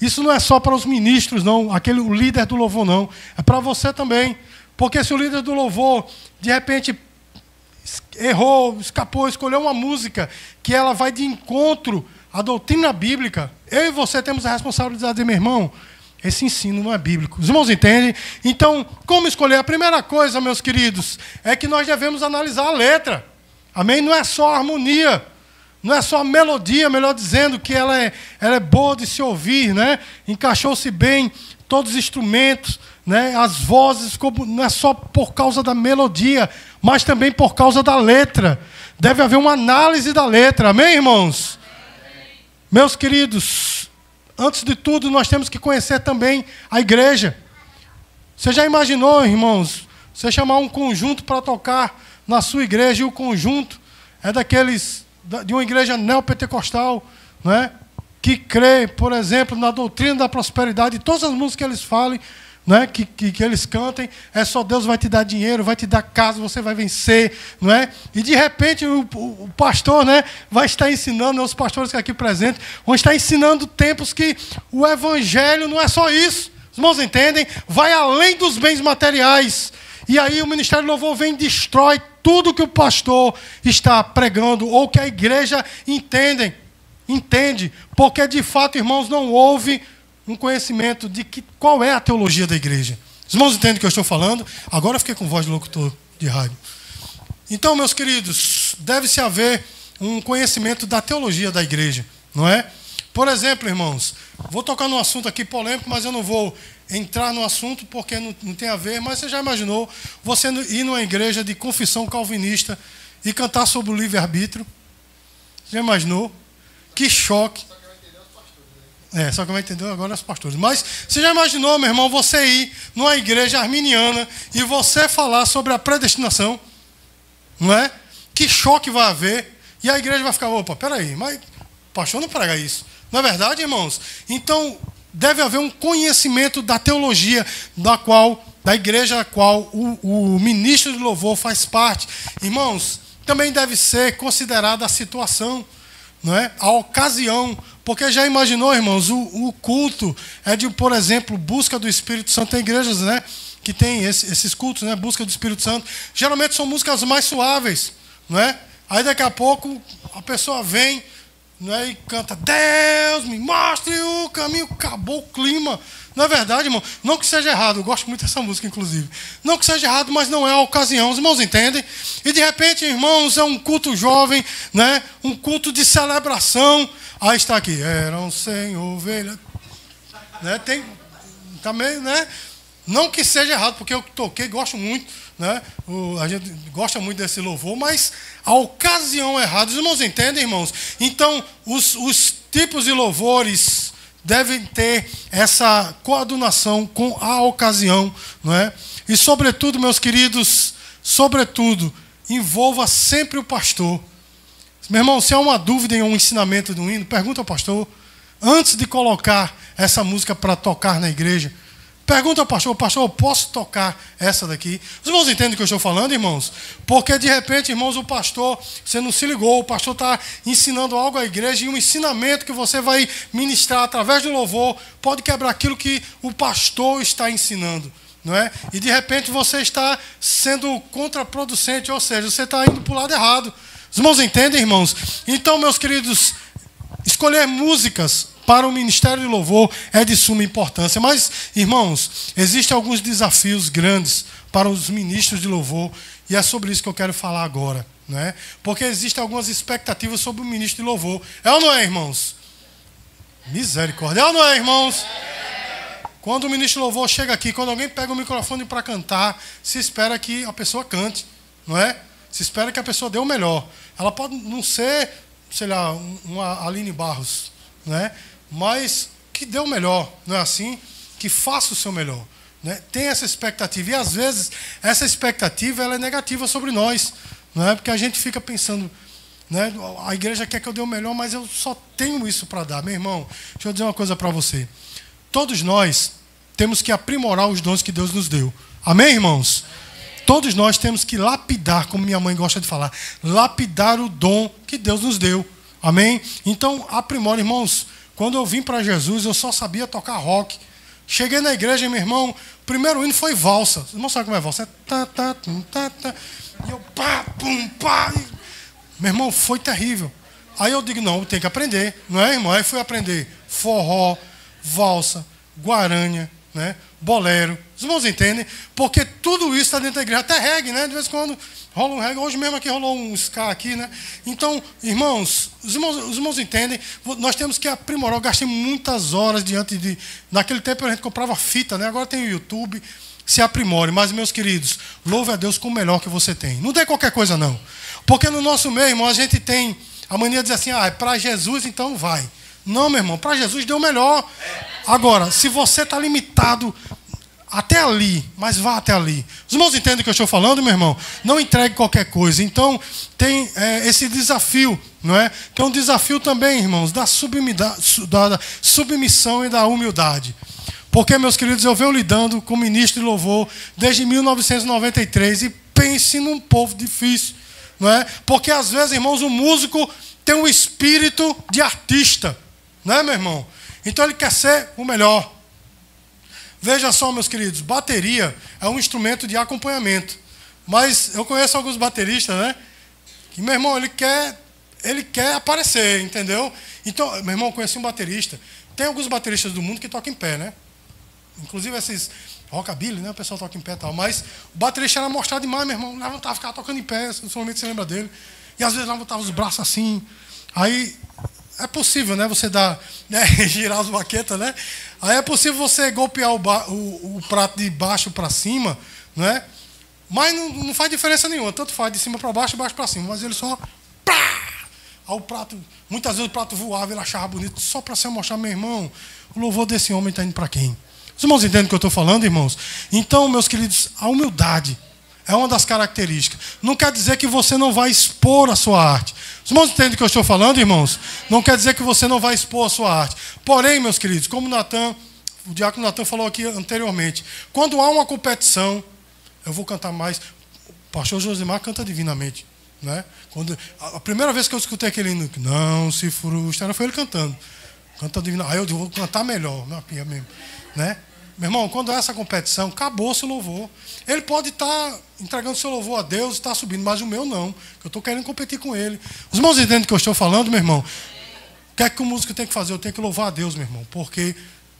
Isso não é só para os ministros, não, o líder do louvor, não. É para você também. Porque se o líder do louvor, de repente, errou, escapou, escolheu uma música que ela vai de encontro à doutrina bíblica, eu e você temos a responsabilidade de dizer, meu irmão, esse ensino não é bíblico. Os irmãos entendem? Então, como escolher? A primeira coisa, meus queridos, é que nós devemos analisar a letra. Amém? Não é só a harmonia, não é só a melodia, melhor dizendo, que ela é boa de se ouvir, né? Encaixou-se bem todos os instrumentos, né? As vozes, não é só por causa da melodia, mas também por causa da letra. Deve haver uma análise da letra. Amém, irmãos? Amém. Meus queridos, antes de tudo, nós temos que conhecer também a igreja. Você já imaginou, irmãos, você chamar um conjunto para tocar na sua igreja, e o conjunto é de uma igreja neopentecostal, né, que crê, por exemplo, na doutrina da prosperidade, e todas as músicas que eles falem, né, que eles cantem, é só Deus vai te dar dinheiro, vai te dar casa, você vai vencer, não é? E de repente o pastor, né, vai estar ensinando, os pastores aqui presentes, vão estar ensinando tempos que o evangelho não é só isso. Os irmãos entendem? Vai além dos bens materiais. E aí o Ministério do Louvor vem e destrói tudo que o pastor está pregando, ou que a igreja entende, porque de fato, irmãos, não houve um conhecimento de qual é a teologia da igreja. Os irmãos entendem o que eu estou falando? Agora eu fiquei com voz de locutor de rádio. Então, meus queridos, deve-se haver um conhecimento da teologia da igreja, não é? Por exemplo, irmãos, vou tocar num assunto aqui polêmico, mas eu não vou entrar no assunto porque não tem a ver, mas você já imaginou você ir numa igreja de confissão calvinista e cantar sobre o livre-arbítrio? Já imaginou? Que choque. Só que vai entender agora os pastores. Mas você já imaginou, meu irmão, você ir numa igreja arminiana e você falar sobre a predestinação? Não é? Que choque vai haver? E a igreja vai ficar, opa, peraí, mas o pastor não prega isso. Não é verdade, irmãos? Então, deve haver um conhecimento da teologia da igreja da qual o ministro de louvor faz parte. Irmãos, também deve ser considerada a situação, não é? A ocasião. Porque já imaginou, irmãos, o culto é de, por exemplo, busca do Espírito Santo. Tem igrejas, né, que tem esses cultos, né, busca do Espírito Santo. Geralmente são músicas mais suaves, não é? Aí daqui a pouco a pessoa vem, não é, e canta, Deus me mostre o caminho, acabou o clima. Não é verdade, irmão? Não que seja errado, eu gosto muito dessa música, inclusive. Não que seja errado, mas não é a ocasião. Os irmãos entendem? E de repente, irmãos, é um culto jovem, né? Um culto de celebração. Aí está aqui, eram 100 ovelhas. Né? Tem também, né? Não que seja errado, porque eu toquei, gosto muito, né? A gente gosta muito desse louvor, mas a ocasião é errada. Os irmãos entendem, irmãos? Então, os tipos de louvores devem ter essa coadunação com a ocasião, não é? E sobretudo, meus queridos, envolva sempre o pastor. Meu irmão, se há uma dúvida em um ensinamento de um hino, pergunta ao pastor, antes de colocar essa música para tocar na igreja, pergunta ao pastor, eu posso tocar essa daqui? Os irmãos entendem o que eu estou falando, irmãos? Porque de repente, irmãos, o pastor, você não se ligou, o pastor está ensinando algo à igreja e um ensinamento que você vai ministrar através do louvor pode quebrar aquilo que o pastor está ensinando, não é? E de repente você está sendo contraproducente, ou seja, você está indo para o lado errado. Os irmãos entendem, irmãos? Então, meus queridos, escolher músicas para o ministério de louvor é de suma importância. Mas, irmãos, existem alguns desafios grandes para os ministros de louvor, e é sobre isso que eu quero falar agora, né? Porque existem algumas expectativas sobre o ministro de louvor. É ou não é, irmãos? Misericórdia. É ou não é, irmãos? Quando o ministro de louvor chega aqui, quando alguém pega o microfone para cantar, se espera que a pessoa cante, não é? Se espera que a pessoa dê o melhor. Ela pode não ser, sei lá, uma Aline Barros, né? Mas que dê o melhor, não é assim? Que faça o seu melhor, né? Tem essa expectativa. E às vezes essa expectativa ela é negativa sobre nós, não é? Porque a gente fica pensando, né? A igreja quer que eu dê o melhor, mas eu só tenho isso para dar. Meu irmão, deixa eu dizer uma coisa para você. Todos nós temos que aprimorar os dons que Deus nos deu. Amém, irmãos? Todos nós temos que lapidar, como minha mãe gosta de falar, lapidar o dom que Deus nos deu. Amém? Então, aprimora, irmãos. Quando eu vim para Jesus, eu só sabia tocar rock. Cheguei na igreja, meu irmão, o primeiro hino foi valsa. Vocês não sabem como é valsa? É tá, tá, tum, tá, tá. E eu pá, pum, pá. Meu irmão, foi terrível. Aí eu digo, não, eu tenho que aprender. Não é, irmão? Aí fui aprender forró, valsa, guarânia, né? Bolero. Os irmãos entendem? Porque tudo isso está dentro da igreja. Até reggae, né? De vez em quando rola um reggae. Hoje mesmo aqui rolou um ska aqui, né? Então, irmãos, os irmãos entendem. Nós temos que aprimorar. Eu gastei muitas horas diante de... Naquele tempo a gente comprava fita, né? Agora tem o YouTube. Se aprimore. Mas, meus queridos, louve a Deus com o melhor que você tem. Não tem qualquer coisa, não. Porque no nosso meio, irmão, a gente tem a mania de dizer assim, é para Jesus, então vai. Não, meu irmão, para Jesus deu o melhor. Agora, se você está limitado até ali, mas vá até ali. Os irmãos entendem o que eu estou falando, meu irmão? Não entregue qualquer coisa. Então, tem esse desafio, não é? Que é um desafio também, irmãos, da submissão e da humildade. Porque, meus queridos, eu venho lidando com o ministro de louvor desde 1993 e pense num povo difícil, não é? Porque, às vezes, irmãos, o músico tem um espírito de artista, não é, meu irmão? Então ele quer ser o melhor. Veja só, meus queridos, bateria é um instrumento de acompanhamento. Mas eu conheço alguns bateristas, né? Que, meu irmão, ele quer aparecer, entendeu? Então, meu irmão, eu conheci um baterista. Tem alguns bateristas do mundo que tocam em pé, né? Inclusive esses rockabilly, né? O pessoal toca em pé e tal. Mas o baterista era mostrado demais, meu irmão. Levantava, ficava tocando em pé, somente você lembra dele. E às vezes levantava os braços assim. Aí é possível, né? Você dar, né? Girar as baquetas, né? Aí é possível você golpear o prato de baixo para cima, né? Mas não faz diferença nenhuma. Tanto faz de cima para baixo e baixo para cima. Mas ele só... Pá! Aí o prato... Muitas vezes o prato voava, ele achava bonito. Só para você mostrar, meu irmão, o louvor desse homem está indo para quem? Os irmãos entendem o que eu estou falando, irmãos? Então, meus queridos, a humildade é uma das características. Não quer dizer que você não vai expor a sua arte. Os irmãos entendem o que eu estou falando, irmãos? Não quer dizer que você não vai expor a sua arte. Porém, meus queridos, como o diácono Natan falou aqui anteriormente, quando há uma competição, eu vou cantar mais. O pastor Josimar canta divinamente, né? A primeira vez que eu escutei aquele hino, não se frustra, foi ele cantando. Canta divinamente. Aí eu vou cantar melhor, na pia mesmo, né? Meu irmão, quando há essa competição, acabou seu louvor. Ele pode estar entregando seu louvor a Deus, está subindo, mas o meu não. Eu estou querendo competir com ele. Os irmãos entendem o que eu estou falando, meu irmão? O que é que o músico tem que fazer? Eu tenho que louvar a Deus, meu irmão, porque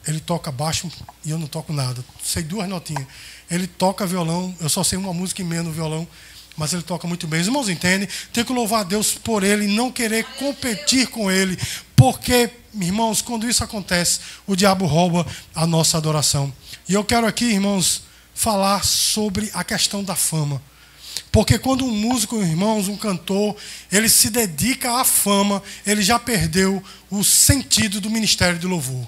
ele toca baixo e eu não toco nada. Sei 2 notinhas. Ele toca violão, eu só sei uma música e meia no violão, mas ele toca muito bem. Os irmãos entendem? Tem que louvar a Deus por ele e não querer competir com ele, porque, irmãos, quando isso acontece, o diabo rouba a nossa adoração. E eu quero aqui, irmãos, falar sobre a questão da fama. Porque quando um músico, irmãos, um cantor, ele se dedica à fama, ele já perdeu o sentido do ministério de louvor.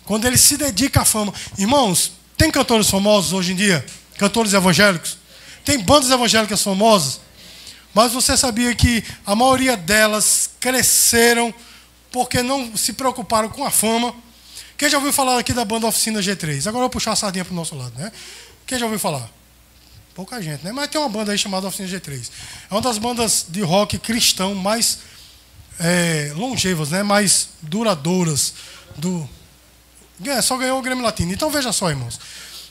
Quando ele se dedica à fama. Irmãos, tem cantores famosos hoje em dia? Cantores evangélicos? Tem bandas evangélicas famosas? Mas você sabia que a maioria delas cresceram porque não se preocuparam com a fama? Quem já ouviu falar aqui da banda Oficina G3? Agora eu vou puxar a sardinha para o nosso lado, né? Quem já ouviu falar? Pouca gente, né? Mas tem uma banda aí chamada Oficina G3. É uma das bandas de rock cristão mais longevas, né? Mais duradouras. Só ganhou o Grêmio Latino. Então veja só, irmãos.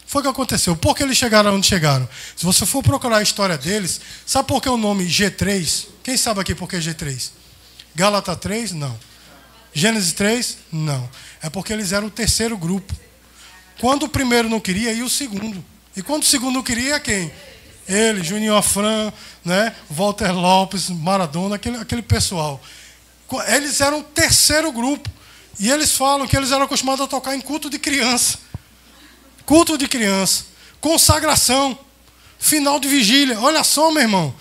Foi o que aconteceu. Por que eles chegaram onde chegaram? Se você for procurar a história deles, sabe por que o nome G3? Quem sabe aqui por que G3? Gálata 3? Não. Gênesis 3? Não. É porque eles eram o terceiro grupo. Quando o primeiro não queria, ia o segundo. E quando o segundo não queria, ia quem? Ele, Juninho Afran, né? Walter Lopes, Maradona, aquele pessoal. Eles eram o terceiro grupo. E eles falam que eles eram acostumados a tocar em culto de criança. Culto de criança. Consagração. Final de vigília. Olha só, meu irmão.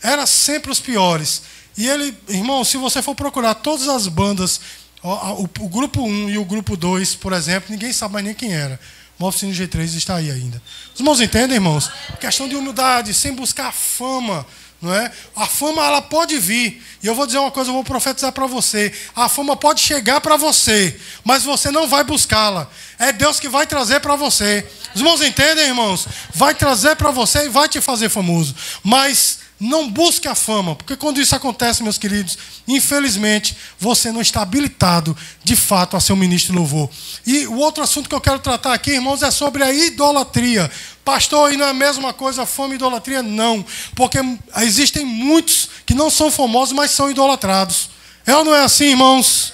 Era sempre os piores. E ele, irmão, se você for procurar todas as bandas, o grupo 1 e o grupo 2, por exemplo, ninguém sabe mais nem quem era. O Oficina G3 está aí ainda. Os irmãos entendem, irmãos? Questão de humildade, sem buscar fama. Não é? A fama, ela pode vir. E eu vou dizer uma coisa, eu vou profetizar para você. A fama pode chegar para você, mas você não vai buscá-la. É Deus que vai trazer para você. Os irmãos entendem, irmãos? Vai trazer para você e vai te fazer famoso. Mas não busque a fama, porque quando isso acontece, meus queridos, infelizmente, você não está habilitado, de fato, a ser um ministro de louvor. E o outro assunto que eu quero tratar aqui, irmãos, é sobre a idolatria. Pastor, e não é a mesma coisa fama e idolatria? Não, porque existem muitos que não são famosos, mas são idolatrados. É ou não é assim, irmãos?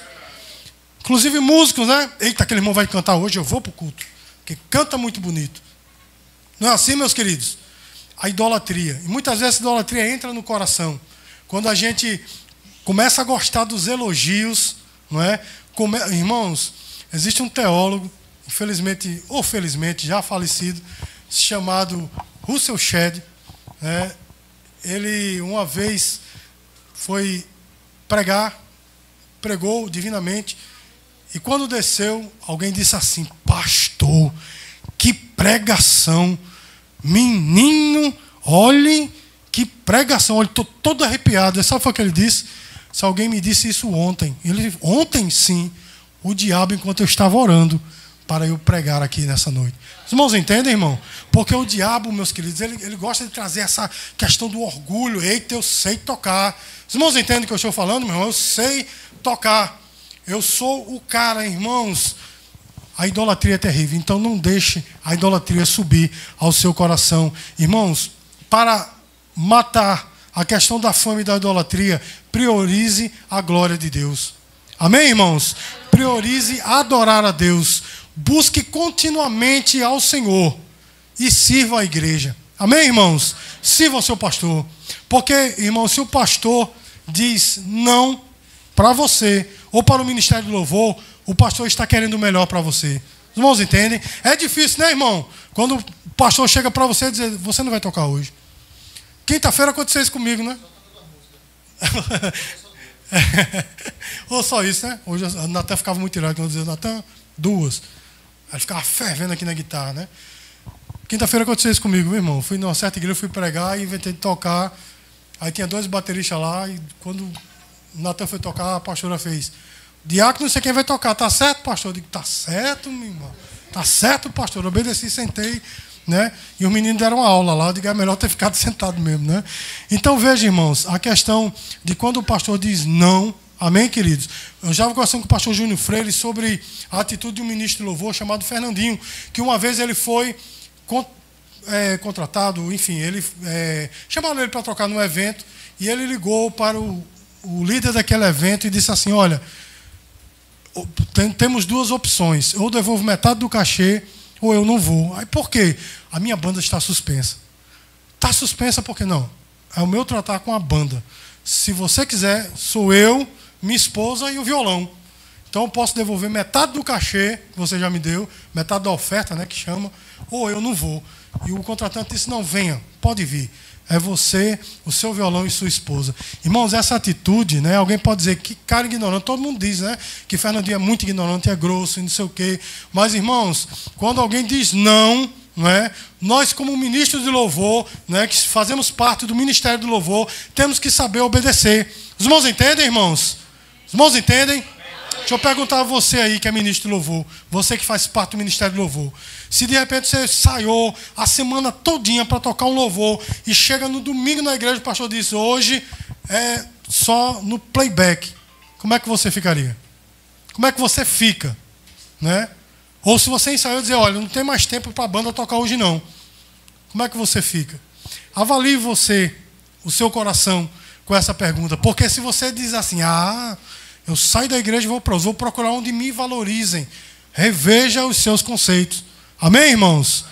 Inclusive músicos, né? Eita, aquele irmão vai cantar hoje, eu vou para o culto, porque canta muito bonito. Não é assim, meus queridos? A idolatria. E muitas vezes a idolatria entra no coração. Quando a gente começa a gostar dos elogios, não é? Irmãos, existe um teólogo, infelizmente ou felizmente já falecido, chamado Russell Shedd, né? Ele uma vez foi pregou divinamente, e quando desceu, alguém disse assim: pastor, que pregação! Menino, olhe que pregação. Olha, estou todo arrepiado. Sabe o que ele disse? Se alguém me disse isso ontem. Ontem sim, o diabo, enquanto eu estava orando, para eu pregar aqui nessa noite. Os irmãos entendem, irmão? Porque o diabo, meus queridos, ele gosta de trazer essa questão do orgulho. Eita, eu sei tocar. Os irmãos entendem o que eu estou falando, meu irmão? Eu sei tocar. Eu sou o cara, irmãos. A idolatria é terrível, então não deixe a idolatria subir ao seu coração. Irmãos, para matar a questão da fama e da idolatria, priorize a glória de Deus. Amém, irmãos? Priorize adorar a Deus. Busque continuamente ao Senhor e sirva a igreja. Amém, irmãos? Sirva o seu pastor. Porque, irmãos, se o pastor diz não para você ou para o ministério de louvor, o pastor está querendo o melhor para você. Os irmãos entendem? É difícil, né, irmão? Quando o pastor chega para você e diz: você não vai tocar hoje. Quinta-feira aconteceu isso comigo, né? Ou só isso, né? Hoje o Natan ficava muito irado quando eu dizia: Natan, duas. Aí ficava fervendo aqui na guitarra, né? Quinta-feira aconteceu isso comigo, meu irmão. Fui numa certa igreja, fui pregar e inventei de tocar. Aí tinha dois bateristas lá e quando o Natan foi tocar, a pastora fez: diácono, não sei quem vai tocar, tá certo, pastor? Eu digo: tá certo, meu irmão. Tá certo, pastor. Eu obedeci, sentei, né? E os meninos deram uma aula lá. Eu digo: é melhor ter ficado sentado mesmo, né? Então veja, irmãos, a questão de quando o pastor diz não. Amém, queridos? Eu já conversando com o pastor Júnior Freire sobre a atitude de um ministro de louvor chamado Fernandinho, que uma vez ele foi contratado, enfim, chamaram ele para tocar num evento, e ele ligou para o líder daquele evento e disse assim: olha, temos duas opções, ou devolvo metade do cachê, ou eu não vou. Aí por quê? A minha banda está suspensa. Está suspensa por quê? Não. É o meu tratar com a banda. Se você quiser, sou eu, minha esposa e o violão. Então eu posso devolver metade do cachê que você já me deu, metade da oferta, né, que chama, ou eu não vou. E o contratante disse: não, venha, pode vir. É você, o seu violão e sua esposa. Irmãos, essa atitude, né? Alguém pode dizer: que cara ignorante. Todo mundo diz, né? Que Fernandinho é muito ignorante, é grosso e não sei o quê. Mas, irmãos, quando alguém diz não, não é? Nós, como ministros de louvor, né, que fazemos parte do ministério do louvor, temos que saber obedecer. Os irmãos entendem, irmãos? Os irmãos entendem? Deixa eu perguntar a você aí que é ministro de louvor, você que faz parte do ministério de louvor. Se de repente você ensaiou a semana todinha para tocar um louvor e chega no domingo na igreja, o pastor diz: hoje é só no playback, como é que você ficaria? Como é que você fica? Né? Ou se você ensaiou e dizer: olha, não tem mais tempo para a banda tocar hoje não. Como é que você fica? Avalie você, o seu coração, com essa pergunta. Porque se você diz assim: Eu saio da igreja e vou para outros. Vou procurar onde me valorizem. Reveja os seus conceitos. Amém, irmãos?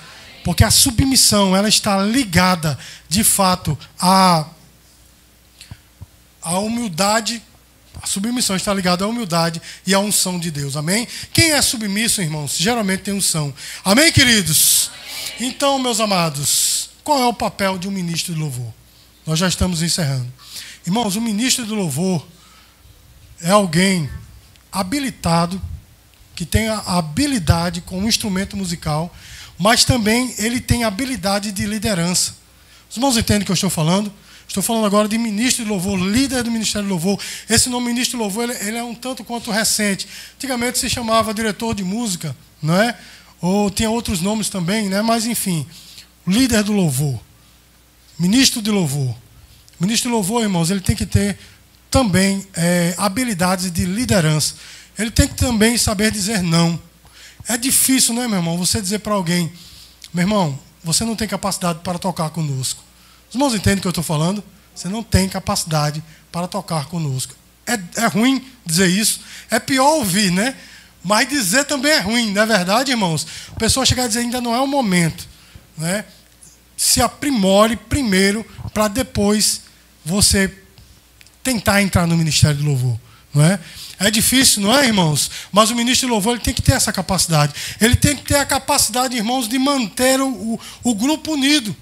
Porque a submissão, ela está ligada, de fato, à humildade. A submissão está ligada à humildade e à unção de Deus. Amém? Quem é submisso, irmãos, geralmente tem unção. Amém, queridos? Então, meus amados, qual é o papel de um ministro de louvor? Nós já estamos encerrando. Irmãos, o ministro de louvor é alguém habilitado, que tem a habilidade com um instrumento musical, mas também ele tem habilidade de liderança. Os irmãos entendem o que eu estou falando? Estou falando agora de ministro de louvor, líder do ministério de louvor. Esse nome ministro de louvor ele é um tanto quanto recente. Antigamente se chamava diretor de música, não é? Ou tinha outros nomes também, né? Mas enfim, líder do louvor, ministro de louvor. Ministro de louvor, irmãos, ele tem que ter também habilidades de liderança. Ele tem que também saber dizer não. É difícil, não é, meu irmão, você dizer para alguém, meu irmão, você não tem capacidade para tocar conosco. Os irmãos entendem o que eu estou falando? Você não tem capacidade para tocar conosco. É ruim dizer isso. É pior ouvir, né? Mas dizer também é ruim, não é verdade, irmãos? A pessoa chegar a dizer, ainda não é o momento, né? Se aprimore primeiro para depois você tentar entrar no ministério de louvor, não é? É difícil, não é, irmãos? Mas o ministro de louvor ele tem que ter essa capacidade. Ele tem que ter a capacidade, irmãos, de manter o grupo unido.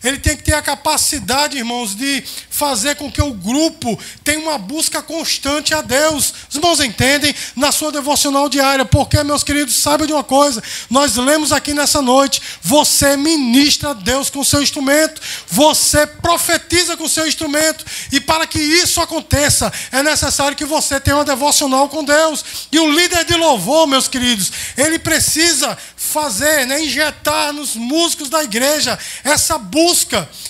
Ele tem que ter a capacidade, irmãos, de fazer com que o grupo tenha uma busca constante a Deus. Os irmãos entendem? Na sua devocional diária. Porque, meus queridos, saibam de uma coisa. Nós lemos aqui nessa noite. Você ministra a Deus com o seu instrumento. Você profetiza com o seu instrumento. E para que isso aconteça, é necessário que você tenha uma devocional com Deus. E o líder de louvor, meus queridos, ele precisa fazer, né, injetar nos músicos da igreja essa busca.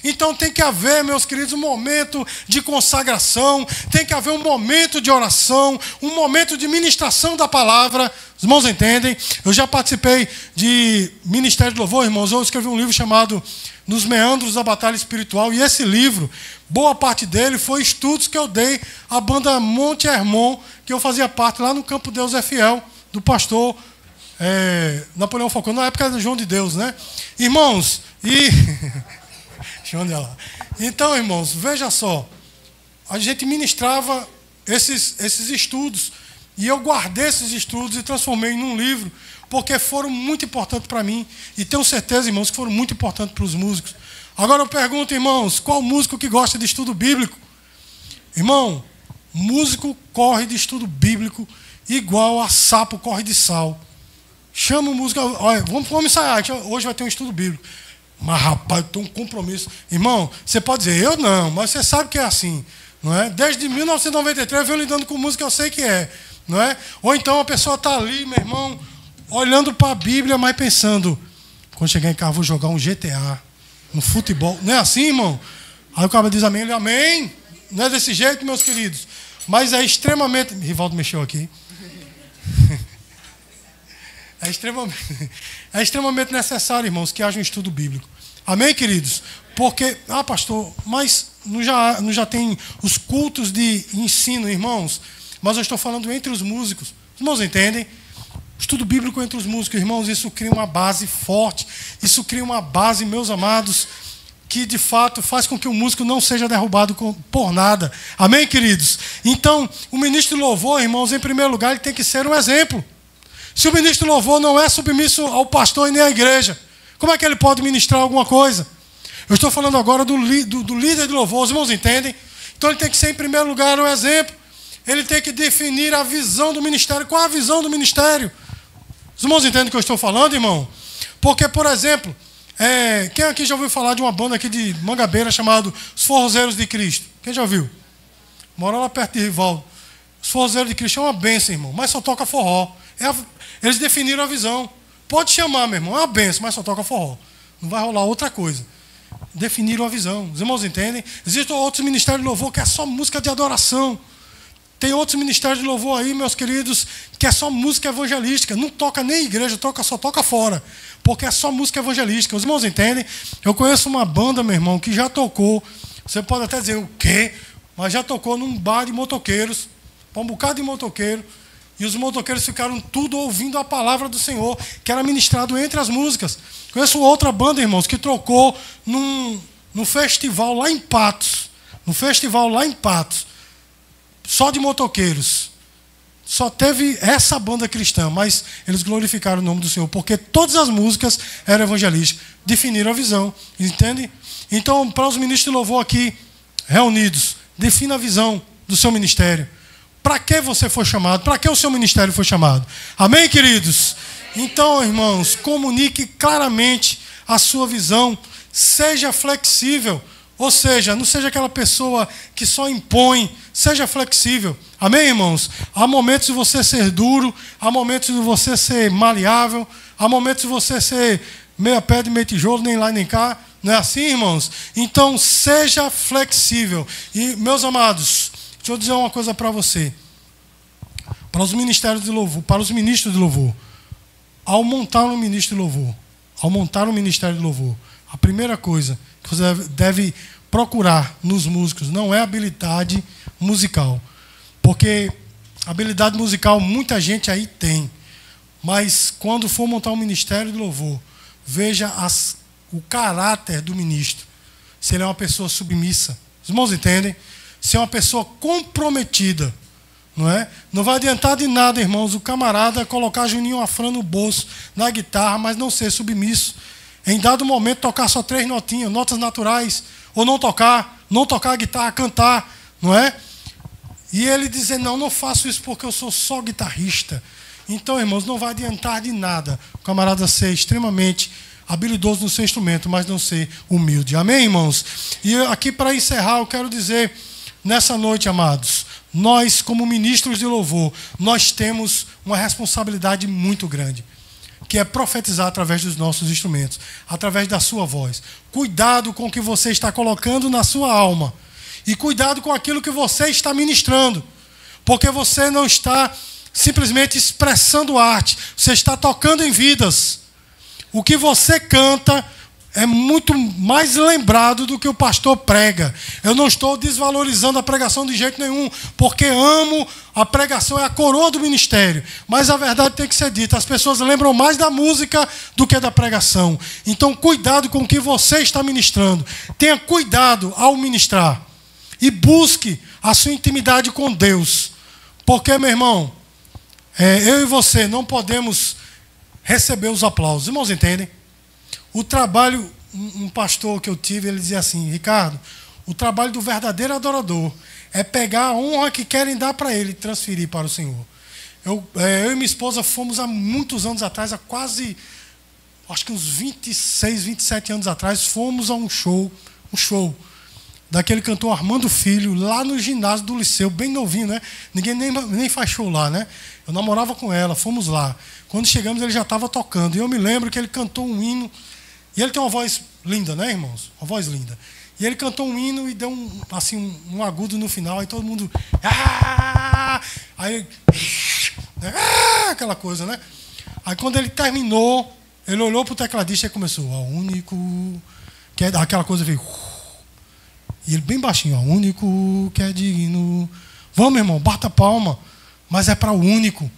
Então tem que haver, meus queridos, um momento de consagração, tem que haver um momento de oração, um momento de ministração da palavra. Os irmãos entendem? Eu já participei de ministério de louvor, irmãos. Eu escrevi um livro chamado Nos Meandros da Batalha Espiritual, e esse livro, boa parte dele foi estudos que eu dei à banda Monte Hermon, que eu fazia parte lá no Campo Deus é Fiel, do pastor Napoleão Falcão, na época era João de Deus, né? Irmãos, então, irmãos, veja só, a gente ministrava esses estudos, e eu guardei esses estudos e transformei num livro, porque foram muito importantes para mim, e tenho certeza, irmãos, que foram muito importantes para os músicos. Agora eu pergunto, irmãos, qual músico que gosta de estudo bíblico? Irmão, músico corre de estudo bíblico igual a sapo corre de sal. Chama o músico, olha, vamos ensaiar, hoje vai ter um estudo bíblico. Mas, rapaz, eu tenho um compromisso. Irmão, você pode dizer, eu não, mas você sabe que é assim, não é? Desde 1993 eu venho lidando com música, eu sei que é, não é? Ou então a pessoa está ali, meu irmão, olhando para a Bíblia, mas pensando, quando chegar em casa vou jogar um GTA, um futebol. Não é assim, irmão? Aí o cara diz amém, ele amém. Não é desse jeito, meus queridos. Mas é extremamente... Rivaldo mexeu aqui. É extremamente necessário, irmãos, que haja um estudo bíblico. Amém, queridos? Porque, pastor, mas não já tem os cultos de ensino, irmãos? Mas eu estou falando entre os músicos. Os irmãos entendem? Estudo bíblico entre os músicos, irmãos, isso cria uma base forte. Isso cria uma base, meus amados, que de fato faz com que o músico não seja derrubado por nada. Amém, queridos? Então, o ministro de louvor, irmãos, em primeiro lugar, ele tem que ser um exemplo. Se o ministro de louvor não é submisso ao pastor e nem à igreja, como é que ele pode ministrar alguma coisa? Eu estou falando agora do líder de louvor, os irmãos entendem? Então ele tem que ser, em primeiro lugar, um exemplo. Ele tem que definir a visão do ministério. Qual é a visão do ministério? Os irmãos entendem o que eu estou falando, irmão? Porque, por exemplo, quem aqui já ouviu falar de uma banda aqui de Mangabeira chamada Os Forrozeiros de Cristo? Quem já ouviu? Mora lá perto de Rivaldo. Os Forrozeiros de Cristo é uma bênção, irmão, mas só toca forró. Eles definiram a visão. Pode chamar, meu irmão, é uma benção, mas só toca forró. Não vai rolar outra coisa. Definiram a visão. Os irmãos entendem? Existem outros ministérios de louvor que é só música de adoração. Tem outros ministérios de louvor aí, meus queridos, que é só música evangelística. Não toca nem igreja, só toca fora. Porque é só música evangelística. Os irmãos entendem? Eu conheço uma banda, meu irmão, que já tocou. Você pode até dizer o quê? Mas já tocou num bar de motoqueiros. para um bocado de motoqueiro. E os motoqueiros ficaram tudo ouvindo a palavra do Senhor, que era ministrado entre as músicas. Conheço outra banda, irmãos, que trocou num festival lá em Patos. No festival lá em Patos. Só de motoqueiros. Só teve essa banda cristã, mas eles glorificaram o nome do Senhor, porque todas as músicas eram evangelísticas, definiram a visão, entende? Então, para os ministros de louvor aqui reunidos, defina a visão do seu ministério. Para que você foi chamado? Para que o seu ministério foi chamado? Amém, queridos? Então, irmãos, comunique claramente a sua visão, seja flexível. Ou seja, não seja aquela pessoa que só impõe, seja flexível. Amém, irmãos? Há momentos de você ser duro, há momentos de você ser maleável, há momentos de você ser meia pedra e meio tijolo, nem lá nem cá. Não é assim, irmãos? Então, seja flexível. E, meus amados, deixa eu dizer uma coisa para você. Para os ministérios de louvor, para os ministros de louvor, ao montar um ministro de louvor, ao montar um ministério de louvor, a primeira coisa que você deve procurar nos músicos não é habilidade musical. Porque habilidade musical muita gente aí tem. Mas quando for montar um ministério de louvor, veja o caráter do ministro. Se ele é uma pessoa submissa. Os irmãos entendem? Se é uma pessoa comprometida. Não é? Não vai adiantar de nada, irmãos, o camarada colocar Juninho Afran no bolso, na guitarra, mas não ser submisso. Em dado momento, tocar só 3 notinhas, notas naturais, ou não tocar a guitarra, cantar, não é? E ele dizer, não faço isso porque eu sou só guitarrista. Então, irmãos, não vai adiantar de nada o camarada ser extremamente habilidoso no seu instrumento, mas não ser humilde. Amém, irmãos? E aqui, para encerrar, eu quero dizer, nessa noite, amados, nós, como ministros de louvor, nós temos uma responsabilidade muito grande, que é profetizar através dos nossos instrumentos, através da sua voz. Cuidado com o que você está colocando na sua alma. E cuidado com aquilo que você está ministrando. Porque você não está simplesmente expressando arte, você está tocando em vidas. O que você canta é muito mais lembrado do que o pastor prega. Eu não estou desvalorizando a pregação de jeito nenhum, porque amo a pregação, é a coroa do ministério. Mas a verdade tem que ser dita, as pessoas lembram mais da música do que da pregação. Então, cuidado com o que você está ministrando. Tenha cuidado ao ministrar. E busque a sua intimidade com Deus. Porque, meu irmão, eu e você não podemos receber os aplausos. Irmãos, entendem? O trabalho, um pastor que eu tive, ele dizia assim, Ricardo, o trabalho do verdadeiro adorador é pegar a honra que querem dar para ele e transferir para o Senhor. Eu e minha esposa fomos há muitos anos atrás, há quase, acho que uns 26, 27 anos atrás, fomos a um show daquele cantor Armando Filho, lá no ginásio do Liceu, bem novinho, né? Ninguém nem faz show lá, né? Eu namorava com ela, fomos lá. Quando chegamos, ele já estava tocando. E eu me lembro que ele cantou um hino. E ele tem uma voz linda, né, irmãos? Uma voz linda. E ele cantou um hino e deu um agudo no final. Aí todo mundo... Aí... aquela coisa, né? Aí quando ele terminou, ele olhou para o tecladista e começou... Ó, único... Que é aquela coisa veio... E ele bem baixinho, ó, único que é digno. Vamos, irmão, bata a palma. Mas é para o único.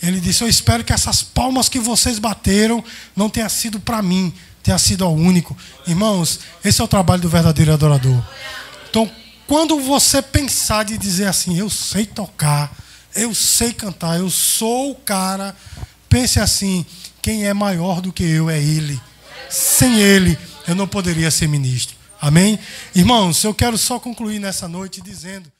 Ele disse, eu espero que essas palmas que vocês bateram não tenha sido para mim, tenha sido ao único. Irmãos, esse é o trabalho do verdadeiro adorador. Então, quando você pensar de dizer assim, eu sei tocar, eu sei cantar, eu sou o cara, pense assim, quem é maior do que eu é Ele. Sem Ele, eu não poderia ser ministro. Amém? Irmãos, eu quero só concluir nessa noite dizendo...